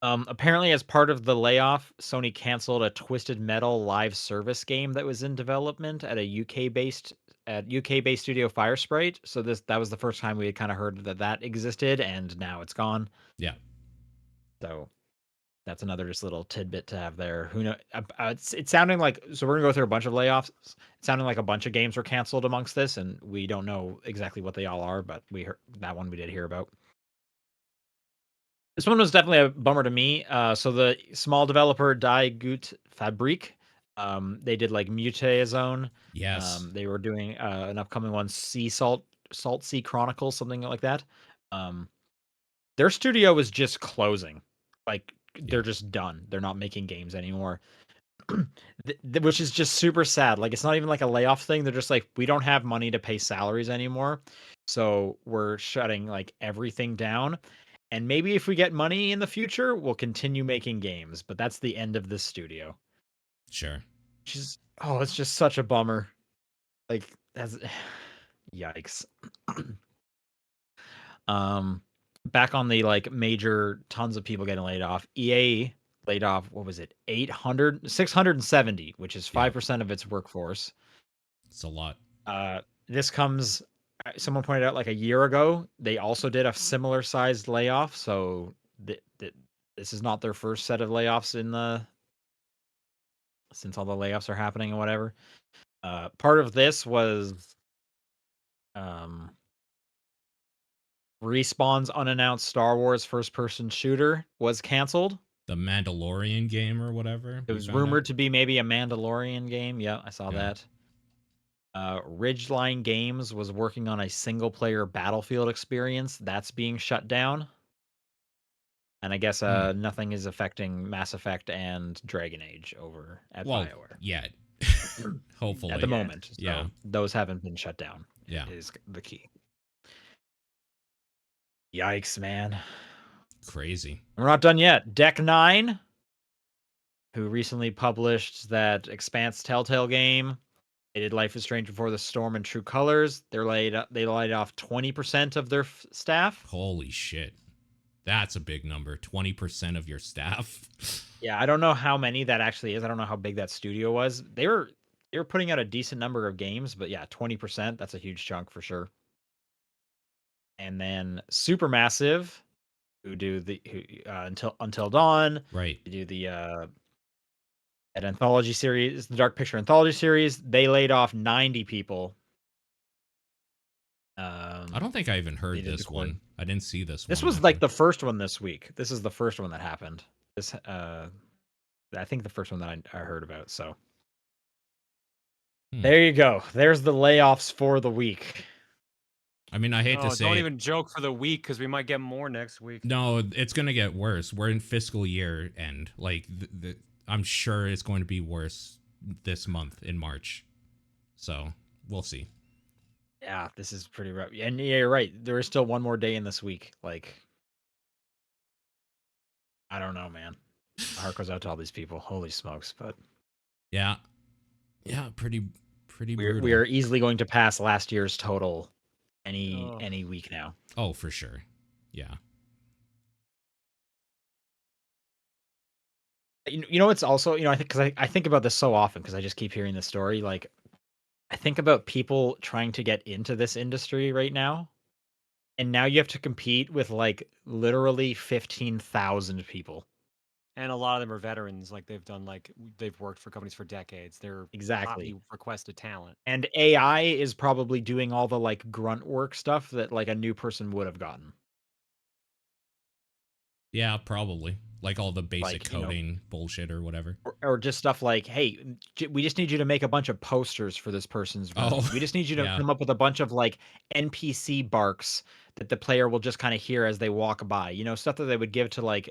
Apparently, as part of the layoff, Sony canceled a Twisted Metal live service game that was in development at a UK-based studio Firesprite. So that was the first time we had kind of heard that existed, and now it's gone. Yeah. So that's another just little tidbit to have there. Who know? It's sounding like, so we're gonna go through a bunch of layoffs. It's sounding like a bunch of games were canceled amongst this, and we don't know exactly what they all are, but we heard that one we did hear about. This one was definitely a bummer to me. So the small developer Die Gut Fabrik, they did like Mutazone. Yes. They were doing an upcoming one, Salt Sea Chronicles, something like that. Their studio was just closing. Like they're just done. They're not making games anymore. Which is just super sad. Like it's not even like a layoff thing. They're just like, we don't have money to pay salaries anymore. So we're shutting like everything down. And maybe if we get money in the future, we'll continue making games. But that's the end of this studio. Sure. It's just such a bummer. Like that's yikes. Back on the like major tons of people getting laid off. EA laid off, what was it? 670, which is 5% of its workforce. It's a lot. This comes, someone pointed out like a year ago, they also did a similar sized layoff. So this is not their first set of layoffs since all the layoffs are happening and whatever. Part of this was Respawn's unannounced Star Wars first-person shooter was canceled. The Mandalorian game or whatever. It was rumored to be maybe a Mandalorian game. Yeah, I saw that. Ridgeline Games was working on a single-player Battlefield experience. That's being shut down. And I guess nothing is affecting Mass Effect and Dragon Age over at BioWare. Yeah. Hopefully. At the moment. So those haven't been shut down. Yeah. Is the key. Yikes, man. Crazy. We're not done yet. Deck 9, who recently published that Expanse Telltale game. They did Life is Strange Before the Storm and True Colors. They laid off 20% of their staff. Holy shit. That's a big number. 20% of your staff. Yeah, I don't know how many that actually is. I don't know how big that studio was. They were putting out a decent number of games, but yeah, 20%, that's a huge chunk for sure. And then Supermassive, who do Until Dawn, right? They do the anthology series, the Dark Picture anthology series. They laid off 90 people. I don't think I even heard this one. I didn't see this one. This was like the first one this week. This is the first one that happened. This I think the first one that I heard about. So there you go. There's the layoffs for the week. I mean, I hate to say, don't even joke for the week because we might get more next week. No, it's gonna get worse. We're in fiscal year end. Like, I'm sure it's going to be worse this month in March. So we'll see. Yeah, this is pretty rough. And yeah, you're right. There is still one more day in this week. Like, I don't know, man. My heart goes out to all these people. Holy smokes! But yeah, pretty brutal. We are easily going to pass last year's total any week now. Oh, for sure. Yeah. You know, it's also, I think, because I think about this so often because I just keep hearing this story. Like, I think about people trying to get into this industry right now, and now you have to compete with like literally 15,000 people. And a lot of them are veterans. Like they've worked for companies for decades. They're exactly requested talent. And AI is probably doing all the like grunt work stuff that like a new person would have gotten. Yeah, probably. Like all the basic coding bullshit or whatever. Or just stuff like, hey, we just need you to make a bunch of posters for this person's run. Oh, we just need you to come up with a bunch of like NPC barks that the player will just kind of hear as they walk by. Stuff that they would give to like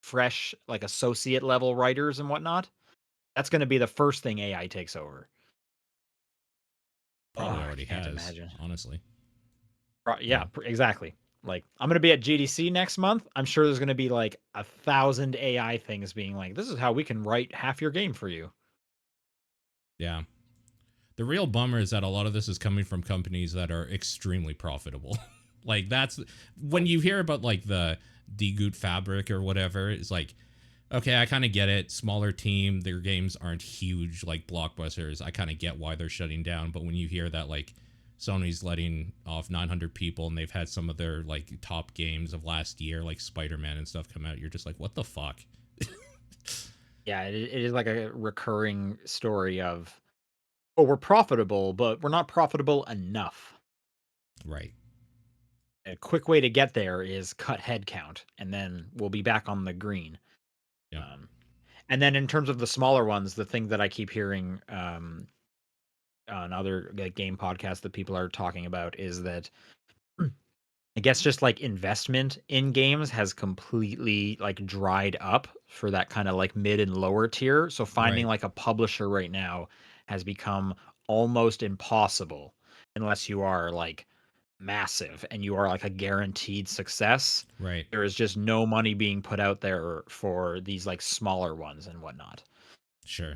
fresh, like associate level writers and whatnot. That's going to be the first thing AI takes over. Probably already has, honestly. Yeah, exactly. Like, I'm going to be at GDC next month. I'm sure there's going to be like 1,000 AI things being like, this is how we can write half your game for you. Yeah. The real bummer is that a lot of this is coming from companies that are extremely profitable. Like that's when you hear about like the Degoot Fabric or whatever, it's like, okay, I kind of get it. Smaller team, their games aren't huge like blockbusters. I kind of get why they're shutting down. But when you hear that like Sony's letting off 900 people and they've had some of their like top games of last year, like Spider-Man and stuff come out, you're just like, what the fuck? Yeah, it is like a recurring story of, oh, we're profitable, but we're not profitable enough. Right. A quick way to get there is cut headcount, and then we'll be back on the green. Yeah. And then in terms of the smaller ones, the thing that I keep hearing on other game podcasts that people are talking about is that I guess just like investment in games has completely like dried up for that kind of like mid and lower tier. So finding Right. like a publisher right now has become almost impossible unless you are like massive and you are like a guaranteed success. Right. There is just no money being put out there for these like smaller ones and whatnot. Sure.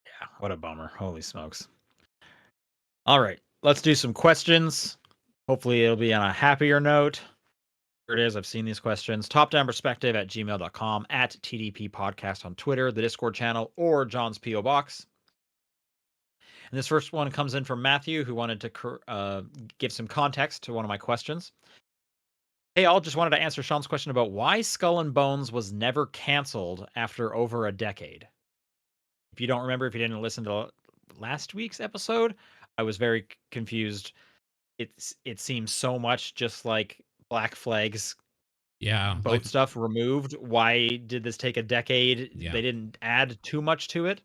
Yeah, what a bummer. Holy smokes. All right, let's do some questions. Hopefully it'll be on a happier note. Here it is. I've seen these questions. Topdownperspective at gmail.com, at TDP Podcast on Twitter, the Discord channel, or John's P.O. Box. And this first one comes in from Matthew, who wanted to give some context to one of my questions. Hey, all, just wanted to answer Sean's question about why Skull and Bones was never canceled after over a decade. If you don't remember, if you didn't listen to last week's episode, I was very confused. It seems so much just like Black Flag's boat stuff removed. Why did this take a decade? Yeah. They didn't add too much to it.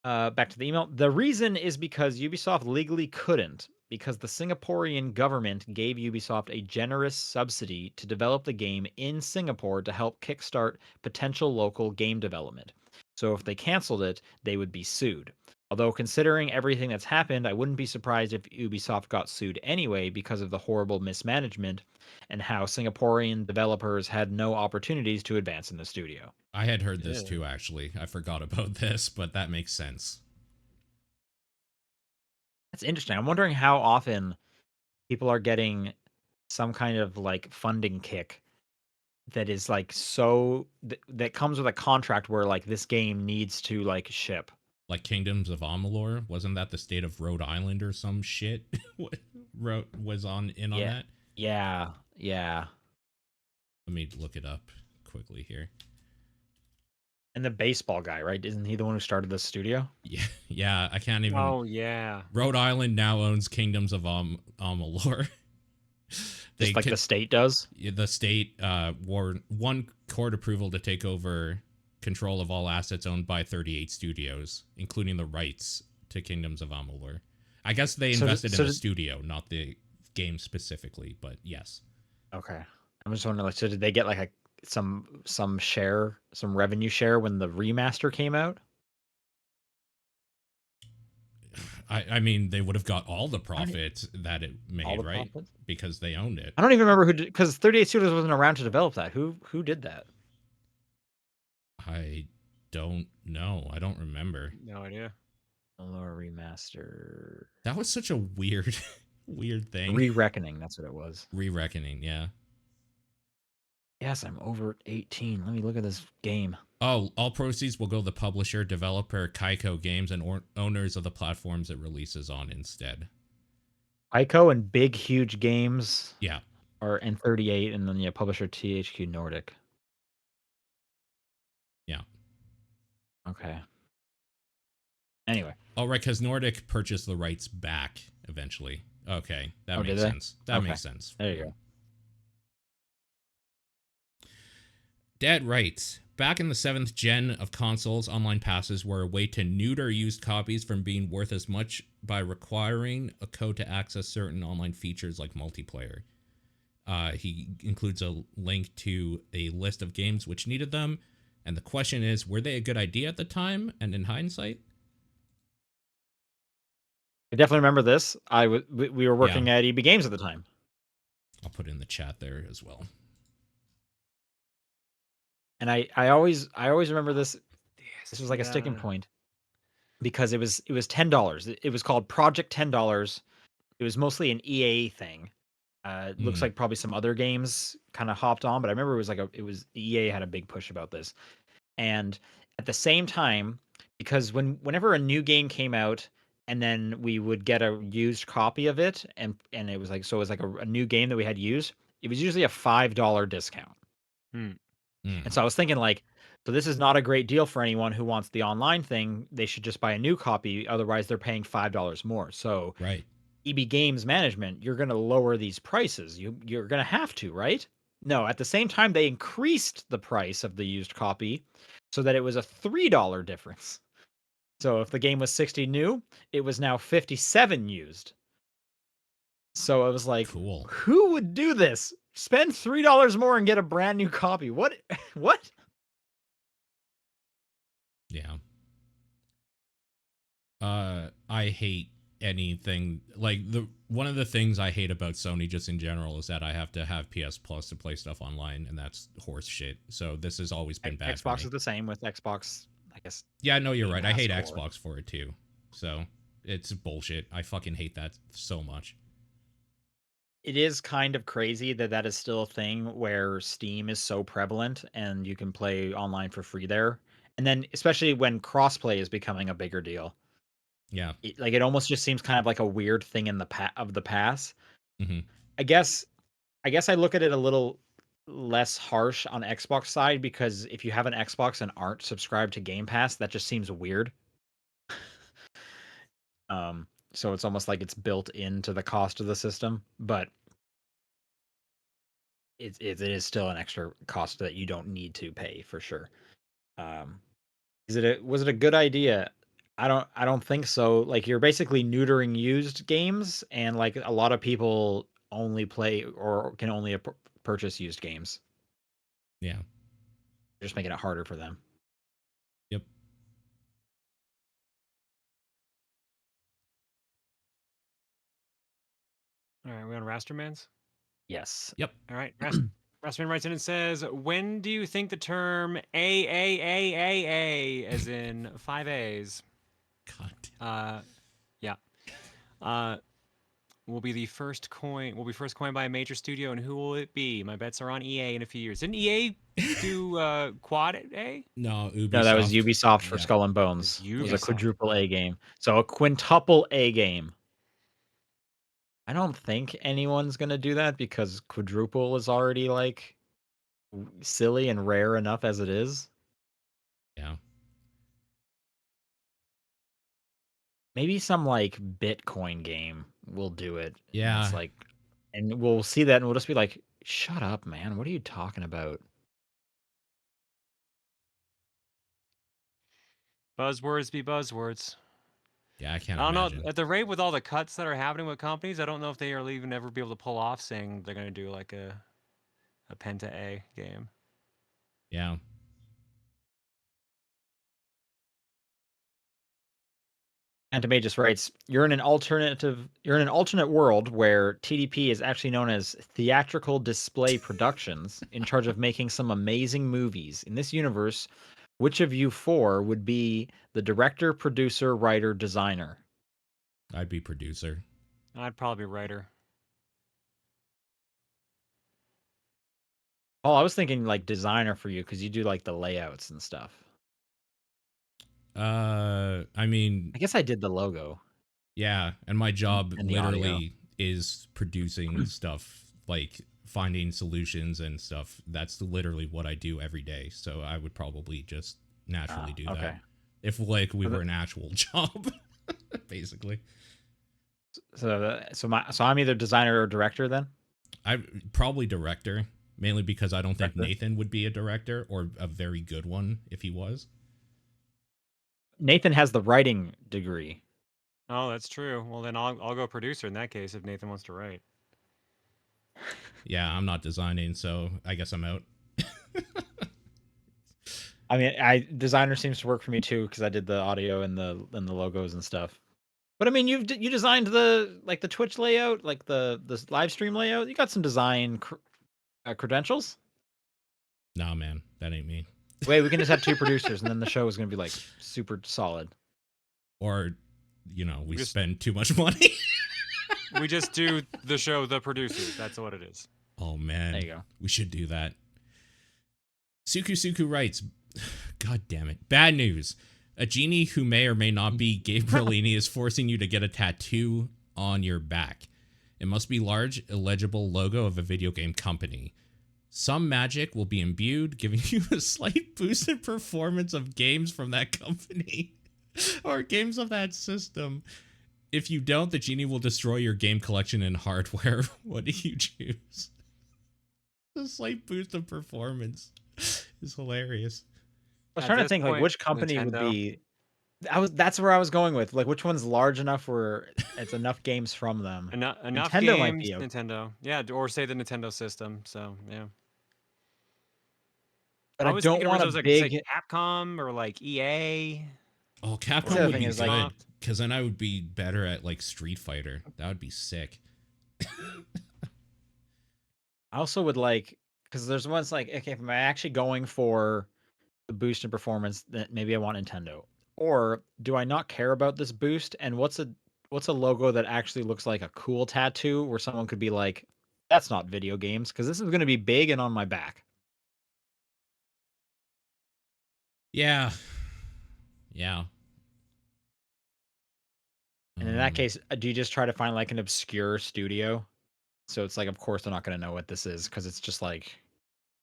Back to the email. The reason is because Ubisoft legally couldn't, because the Singaporean government gave Ubisoft a generous subsidy to develop the game in Singapore to help kickstart potential local game development. So if they canceled it, they would be sued. Although considering everything that's happened, I wouldn't be surprised if Ubisoft got sued anyway because of the horrible mismanagement and how Singaporean developers had no opportunities to advance in the studio. I had heard this too, actually. I forgot about this, but that makes sense. That's interesting. I'm wondering how often people are getting some kind of like funding kick that is like so that comes with a contract where like this game needs to like ship. Like Kingdoms of Amalur, wasn't that the state of Rhode Island or some shit? Was on that? Yeah. Let me look it up quickly here. And the baseball guy, right? Isn't he the one who started the studio? Yeah. I can't even. Oh yeah. Rhode Island now owns Kingdoms of Amalur. Just like the state does. The state won court approval to take over control of all assets owned by 38 studios, including the rights to Kingdoms of Amalur. I guess they invested in the studio, not the game specifically, but yes. Okay. I'm just wondering, like, so did they get like some share, some revenue share when the remaster came out? I mean, they would have got all the profit that it made, right? Profits? Because they owned it. I don't even remember who did, because 38 Studios wasn't around to develop that. Who did that? I don't know. I don't remember. No idea. Lower remaster. That was such a weird thing. Re-Reckoning, that's what it was. Re-Reckoning, yeah. Yes, I'm over 18. Let me look at this game. Oh, all proceeds will go to the publisher, developer, Kaiko Games, and owners of the platforms it releases on instead. Kaiko and Big Huge Games. Yeah. And 38, and then publisher THQ Nordic. Yeah. Okay. Anyway. Oh, right, because Nordic purchased the rights back eventually. Okay, that makes sense. That makes sense. There you go. Dad writes, back in the 7th gen of consoles, online passes were a way to neuter used copies from being worth as much by requiring a code to access certain online features like multiplayer. He includes a link to a list of games which needed them, and the question is, were they a good idea at the time and in hindsight? I definitely remember this. We were working at EB Games at the time. I'll put it in the chat there as well. And I always remember this. This was like a sticking point. because it was $10. It was called Project $10. It was mostly an EA thing. It looks like probably some other games kind of hopped on, but I remember it was EA had a big push about this. And at the same time, because whenever a new game came out, and then we would get a used copy of it, and it was like, so it was like a new game that we had used, it was usually a $5 discount. Hmm. And so I was thinking, like, so this is not a great deal for anyone who wants the online thing. They should just buy a new copy, otherwise they're paying $5 more. So Right. EB Games management, you're going to lower these prices. You're going to have to, right? No, at the same time they increased the price of the used copy so that it was a $3 difference. So if the game was 60 new, it was now 57 used. So I was like, Cool. who would do this? Spend $3 more and get a brand new copy. What? What? Yeah. I hate anything like one of the things I hate about Sony just in general is that I have to have PS Plus to play stuff online, and that's horse shit. So this has always been bad for Xbox me. is the same with Xbox, I guess. Yeah, no, you're right. I hate Pass or- Xbox for it too. So it's bullshit. I fucking hate that so much. It is kind of crazy that that is still a thing where Steam is so prevalent and you can play online for free there. And then especially when crossplay is becoming a bigger deal. Yeah. It almost just seems kind of like a weird thing in the past. Mm-hmm. I guess I look at it a little less harsh on Xbox side, because if you have an Xbox and aren't subscribed to Game Pass, that just seems weird. So it's almost like it's built into the cost of the system, but it is still an extra cost that you don't need to pay for sure. Was it a good idea? I don't think so. Like, you're basically neutering used games, and like a lot of people only play or can only purchase used games. Yeah. You're just making it harder for them. Yep. All right, we on Rastermans? Yes. Yep. All right, Rasterman writes in and says, "When do you think the term AAAAA, as in 5 A's, God. yeah, will be first coined by a major studio, and who will it be? My bets are on EA in a few years. Didn't EA do Quad A? No, Ubisoft. No, that was Ubisoft for Yeah. Skull and Bones. It It was a Ubisoft. quadruple A game. So a quintuple A game. I don't think anyone's gonna do that because quadruple is already like silly and rare enough as it is. Yeah. Maybe some like Bitcoin game will do it. And Yeah. it's like, and we'll see that and we'll just be like, shut up, man. What are you talking about? Buzzwords be buzzwords. Yeah, I can't I don't imagine. know. At the rate with all the cuts that are happening with companies, I don't know if they are even ever be able to pull off saying they're going to do like a Penta A game. Yeah. Anime just writes, you're in an alternate world where TDP is actually known as Theatrical Display Productions, in charge of making some amazing movies. In this universe, which of you four would be the director, producer, writer, designer? I'd be producer. I'd probably be writer. Oh, I was thinking like designer for you because you do like the layouts and stuff. I mean, I guess I did the logo. yeah, and my job and the audio. literally is producing stuff, like finding solutions and stuff. That's literally what I do every day. So I would probably just naturally do that if like we were an actual job, basically. So I'm either designer or director then. I probably director, mainly because I don't think Nathan would be a director or a very good one if he was. Nathan has the writing degree. Oh, that's true. Well, then I'll go producer in that case if Nathan wants to write. Yeah, I'm not designing, so I guess I'm out. I mean, designer seems to work for me too because I did the audio and the logos and stuff. But I mean, you designed the Twitch layout, like the live stream layout. You got some design credentials. Nah, man, that ain't me. Wait, we can just have two producers, and then the show is going to be like super solid. Or, we Just- spend too much money. We just do the show The Producers. That's what it is. Oh, man. There you go. We should do that. Suku writes, God damn it. Bad news. A genie who may or may not be Gabe Perlini is forcing you to get a tattoo on your back. It must be large, illegible logo of a video game company. Some magic will be imbued, giving you a slight boost in performance of games from that company or games of that system. If you don't, the genie will destroy your game collection and hardware. What do you choose? A slight boost of performance is hilarious. I was At trying to this think like point, which company would Nintendo. be. That's where I was going with. Like which one's large enough where it's enough games from them. Enough Nintendo might games, be okay. Nintendo. Yeah, or say the Nintendo system. So yeah. But I I was don't thinking want it a was like big. say Capcom or like EA. Oh, The Capcom other would thing be is, like- good, because then I would be better at like Street Fighter. That would be sick. I also would like because there's ones like okay, if I'm actually going for the boost in performance, then maybe I want Nintendo. Or do I not care about this boost? And what's a logo that actually looks like a cool tattoo where someone could be like, that's not video games because this is going to be big and on my back. Yeah. Yeah. And in that case, do you just try to find like an obscure studio? So it's like, of course, they're not going to know what this is because it's just like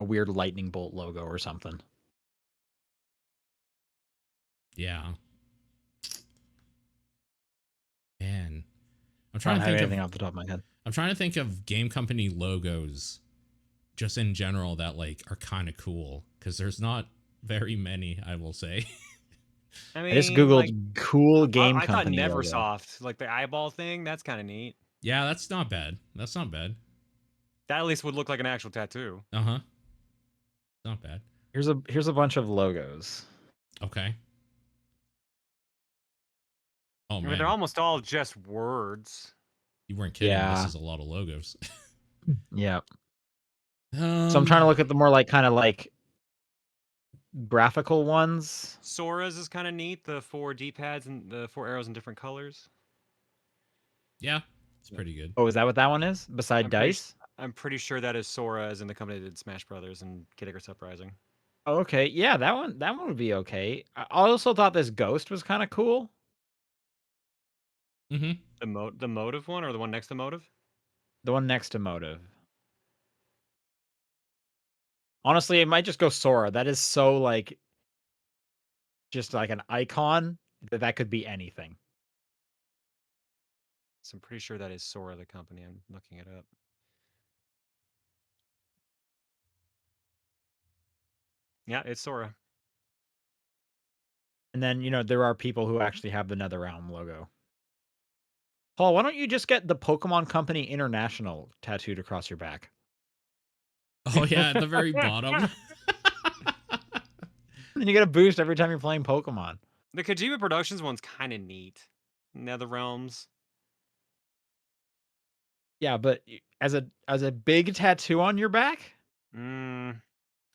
a weird lightning bolt logo or something. Yeah. Man. I'm I don't trying to have think anything of off the top of my head. I'm trying to think of game company logos just in general that like are kind of cool, because there's not very many, I will say. I I just mean, googled like, cool game I thought company logo. Neversoft, like the eyeball thing. That's kind of neat. Yeah, that's not bad. That's not bad. That at least would look like an actual tattoo. Uh-huh. Not bad. Here's a bunch of logos. Okay. Oh, I man. mean, they're almost all just words. You weren't kidding. Yeah. This is a lot of logos. Yeah. So I'm trying to look at the more like kind of like graphical ones. Sora's is kind of neat. The 4 D-pads and the 4 arrows in different colors. Yeah, it's pretty good. Oh, is that what that one is? Beside I'm pretty dice? I'm pretty sure that is Sora, as in the company that did Smash Brothers and Kid Icarus Uprising. Oh, okay. Yeah, that one would be okay. I also thought this ghost was kind of cool. Mm-hmm. The Motive one, or the one next to Motive? The one next to Motive. Honestly, it might just go Sora. That is so like just like an icon that could be anything. So I'm pretty sure that is Sora, the company. I'm looking it up. Yeah, it's Sora. And then, there are people who actually have the NetherRealm logo. Paul, why don't you just get the Pokemon Company International tattooed across your back? Oh, yeah, at the very bottom. And you get a boost every time you're playing Pokemon. The Kojima Productions one's kind of neat. NetherRealms. Yeah, but as a big tattoo on your back? Mm,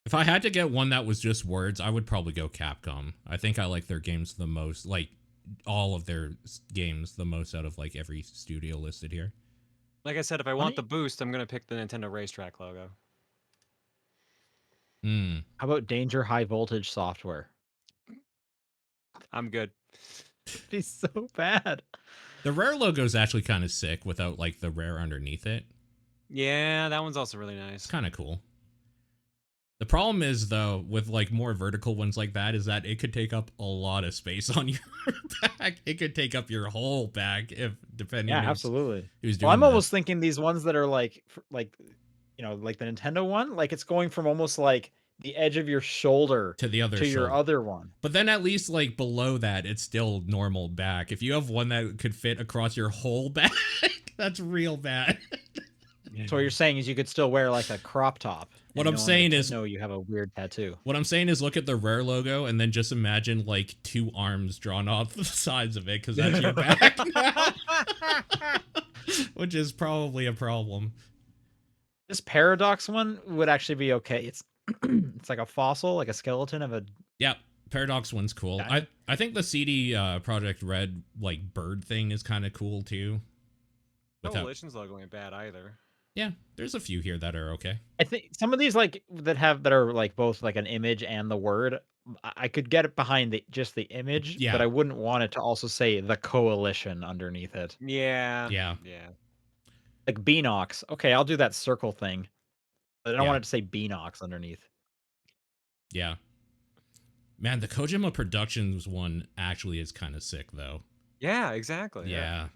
If I had to get one that was just words, I would probably go Capcom. I think I like their games the most, like all of their games the most out of like every studio listed here. like I said, if I want the boost, I'm gonna pick the Nintendo Racetrack logo. Hmm. How about Danger High Voltage Software? I'm good. It'd be so bad. The Rare logo is actually kind of sick without like the Rare underneath it. Yeah, that one's also really nice. It's kind of cool. The problem is, though, with like more vertical ones like that, is that it could take up a lot of space on your back. It could take up your whole back if depending. Yeah, on absolutely. Who's doing Well, I'm that. almost thinking these ones that are like like the Nintendo one, like it's going from almost like the edge of your shoulder to the other to your shoulder. other one. But then at least like below that, it's still normal back. If you have one that could fit across your whole back, that's real bad. So what you're saying is you could still wear like a crop top. What and I'm no one saying would is- know you have a weird tattoo. What I'm saying is look at the Rare logo and then just imagine like 2 arms drawn off the sides of it, because that's your back now. Which is probably a problem. This Paradox one would actually be okay. It's it's like a fossil, like a skeleton of a Yep. Paradox one's cool. Yeah. I think the CD Project Red like bird thing is kind of cool too. Coalition's logo ain't bad either. Yeah, there's a few here that are okay. I think some of these like that are like both like an image and the word. I could get it behind just the image, Yeah. but I wouldn't want it to also say the Coalition underneath it. Yeah. Yeah. Yeah. Like Beanox. Okay, I'll do that circle thing. But I don't Yeah. want it to say Beanox underneath. Yeah. Man, the Kojima Productions one actually is kind of sick though. Yeah, exactly. Yeah.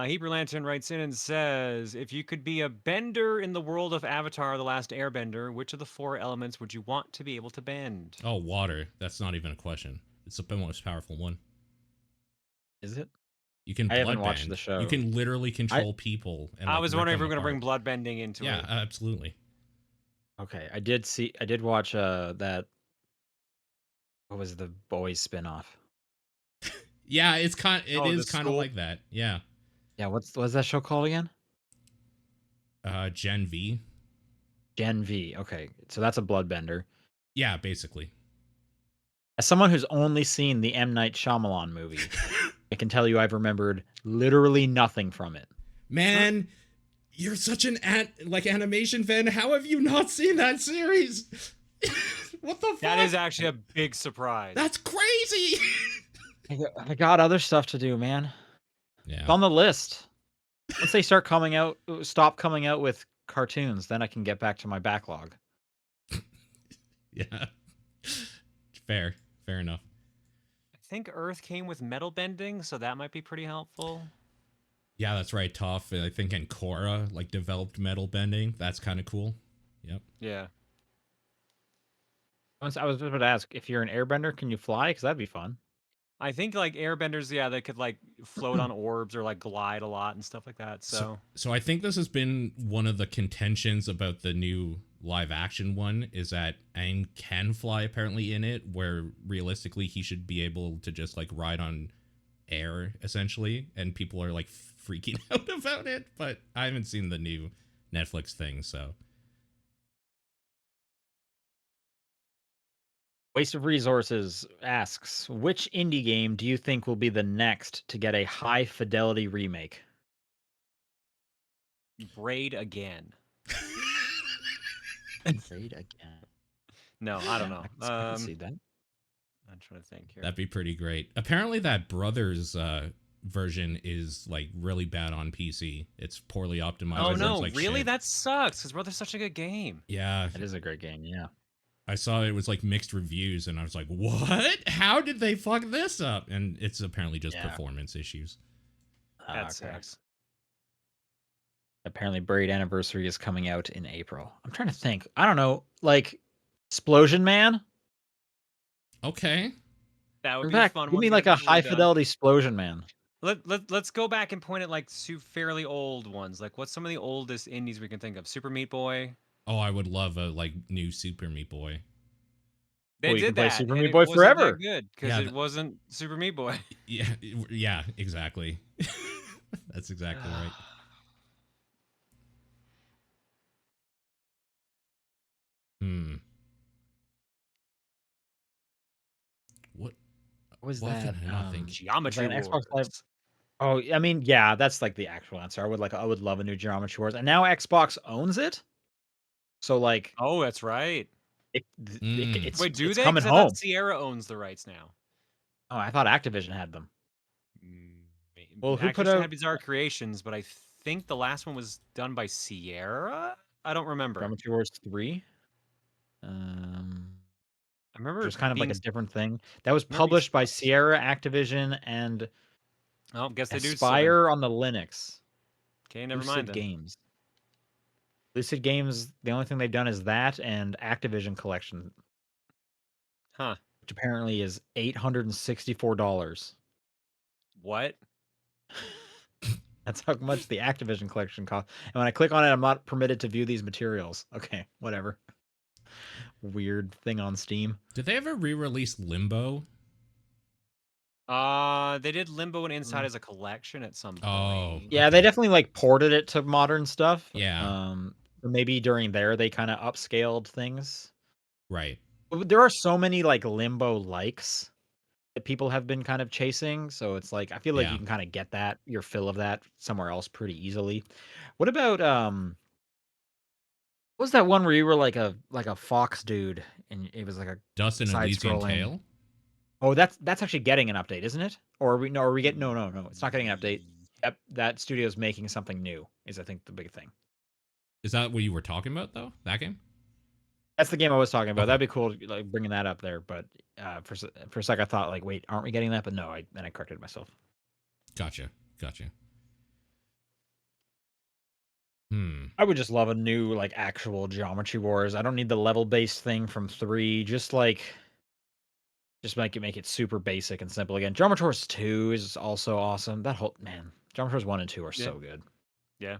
Hebrew Lantern writes in and says, if you could be a bender in the world of Avatar: The Last Airbender, which of the 4 elements would you want to be able to bend? Oh, water. That's not even a question. It's the most powerful one. Is it? You can I haven't blood watched bend. the show. You can literally control people. And I like, was rip wondering if them we were going to apart. bring blood bending into Yeah, it. absolutely. Okay, I did watch that. What was the Boys spinoff? Yeah, it is kind of school? like that. Yeah. Yeah, what's that show called again? Gen V. Gen V. Okay, so that's a bloodbender. Yeah, basically. As someone who's only seen the M. Night Shyamalan movie, I can tell you I've remembered literally nothing from it. Man, you're such an animation fan. How have you not seen that series? What the fuck? That is actually a big surprise. That's crazy. I got other stuff to do, man. Yeah. It's on the list. Once they stop coming out with cartoons, then I can get back to my backlog. Yeah. Fair enough. I think Earth came with metal bending, so that might be pretty helpful. Yeah, that's right. Toph, I think, and Korra like developed metal bending. That's kind of cool. Yep. Yeah. I was just about to ask, if you're an airbender, can you fly? Because that'd be fun. I think like airbenders, yeah, they could like float on orbs or like glide a lot and stuff like that. So I think this has been one of the contentions about the new live action one, is that Aang can fly apparently in it, where realistically he should be able to just like ride on air essentially, and people are like freaking out about it, but I haven't seen the new Netflix thing, so. Waste of Resources asks, which indie game do you think will be the next to get a high fidelity remake? Braid again. Braid again. No, I don't know. I can see that. I'm trying to think here. That'd be pretty great. Apparently that Brothers version is like really bad on PC. It's poorly optimized. Oh It no, runs like really? shit. That sucks. Because Brother's such a good game. Yeah. It is a great game, yeah. I saw it was like mixed reviews and I was like, what? How did they fuck this up? And it's apparently just performance issues. That sucks. Apparently Braid Anniversary is coming out in April. I'm trying to think. I don't know, like Explosion Man? Okay. That would In be fact, fun. give one me to like get a fully high done. fidelity Explosion Man. Let's go back and point at like fairly old ones. Like what's some of the oldest indies we can think of? Super Meat Boy. Oh, I would love a like new Super Meat Boy. They Well, you did can play that. Super and Meat it Boy wasn't forever. That good because Yeah, it wasn't Super Meat Boy. Yeah, exactly. That's exactly right. What Was why that? can I not think? Geometry an Wars. Xbox Live? Oh, I mean, yeah, that's like the actual answer. I would love a new Geometry Wars, and now Xbox owns it. So like, Oh, that's right. it's Wait, do it's they? coming 'Cause I thought home. Sierra owns the rights now. Oh, I thought Activision had them. Well, who put Activision out had Bizarre Creations, but I think the last one was done by Sierra. I don't remember. Geometry Wars 3? I remember Just kind of like being a different thing. That was remember published by being- Sierra, Activision, and Oh, guess they do. Aspire on the Linux. Okay, never Lucid mind then. Games. Lucid Games, the only thing they've done is that and Activision Collection, Huh? which apparently is $864. What? That's how much the Activision Collection costs. And when I click on it, I'm not permitted to view these materials. Okay, whatever. Weird thing on Steam. Did they ever re-release Limbo? They did Limbo and Inside as a collection at some point. Oh, Yeah, they definitely like ported it to modern stuff. Yeah. Maybe during there they kind of upscaled things. Right. There are so many like limbo likes that people have been kind of chasing, so it's like I feel like Yeah. you can kind of get your fill of that somewhere else pretty easily. What about what was that one where you were like a fox dude and it was like a Dust and side Elysian scrolling? Tail. Oh, that's actually getting an update, isn't it? Or are we getting no, it's not getting an update. Yep, that studio's making something new is I think the big thing. Is that what you were talking about though? That game? That's the game I was talking about. Okay. That'd be cool, like bringing that up there. But for a sec, I thought like, wait, aren't we getting that? But no, I corrected myself. Gotcha. I would just love a new like actual Geometry Wars. I don't need the level based thing from 3. Just make it super basic and simple again. Geometry Wars 2 is also awesome. That whole man, Geometry Wars 1 and 2 are Yeah. so good. Yeah.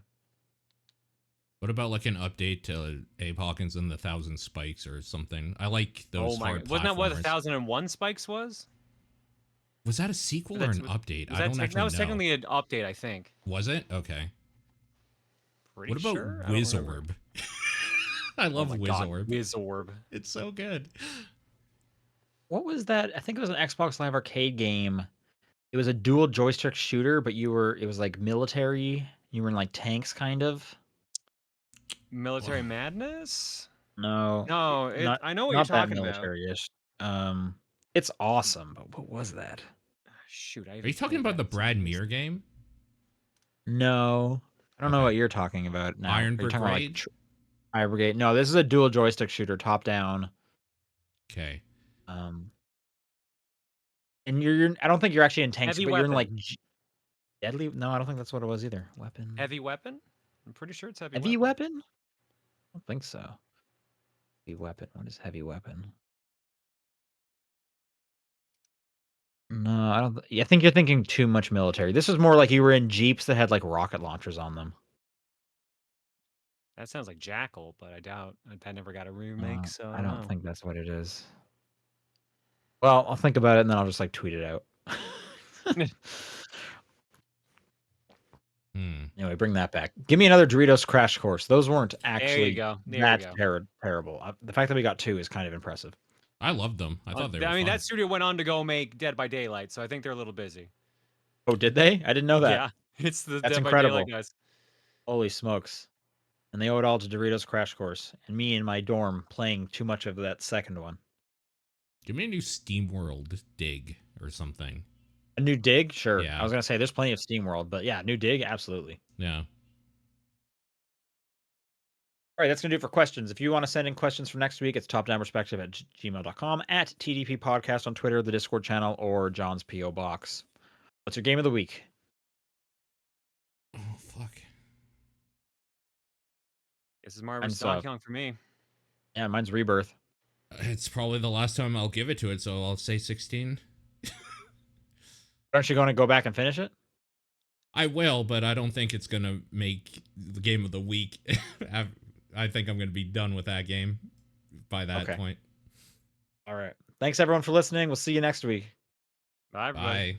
What about like an update to Abe Hawkins and the Thousand Spikes or something? I like those hard Wasn't that what platformers. 1001 Spikes was? Was that a sequel or an update? I don't actually that was know. technically an update, I think. Was it? Okay. Pretty What about sure? I don't remember. Wizorb? I love Oh my God, Wizorb. Wizorb. It's so good. What was that? I think it was an Xbox Live Arcade game. It was a dual joystick shooter, but it was like military. You were in like tanks, kind of. Military Madness? No, No, not I know what you're that talking about. military-ish. It's awesome, but what was that? Shoot, Are you talking about the Brad Muir game? No, I don't know Okay. what you're talking about now. Iron Are you talking about like Brigade? Iron Brigade? No, this is a dual joystick shooter, top down. Okay. And you're I don't think you're actually in tanks, Heavy but you're in Weapon. like deadly. No, I don't think that's what it was either. Weapon. Heavy Weapon? I'm pretty sure it's Heavy Heavy Weapon. weapon? I don't think so. Heavy weapon. What is heavy weapon? No, I don't. I think you're thinking too much military. This is more like you were in jeeps that had like rocket launchers on them. That sounds like Jackal, but I doubt. That never got a remake, so I don't know. think that's what it is. Well, I'll think about it and then I'll just like tweet it out. Anyway, bring that back. Give me another Doritos Crash Course. Those weren't actually There you that go. terrible. The fact that we got 2 is kind of impressive. I loved them. I thought they were I mean, fun. that studio went on to go make Dead by Daylight, so I think they're a little busy. Oh, did they? I didn't know that. Yeah, it's the That's Dead by incredible. Daylight guys. Holy smokes. And they owe it all to Doritos Crash Course and me in my dorm playing too much of that second one. Give me a new SteamWorld dig or something. A new dig? Sure. Yeah. I was going to say there's plenty of SteamWorld, but yeah, new dig? Absolutely. Yeah. All right, that's going to do it for questions. If you want to send in questions for next week, it's topdownperspective@gmail.com, at TDP Podcast on Twitter, the Discord channel, or John's P.O. Box. What's your game of the week? Oh, fuck. This is Marvel's Donkey Kong for me. Yeah, mine's Rebirth. It's probably the last time I'll give it to it, so I'll say 16. Aren't you going to go back and finish it? I will, but I don't think it's going to make the game of the week. I think I'm going to be done with that game by that point. All right. Thanks, everyone, for listening. We'll see you next week. Bye, everybody. Bye.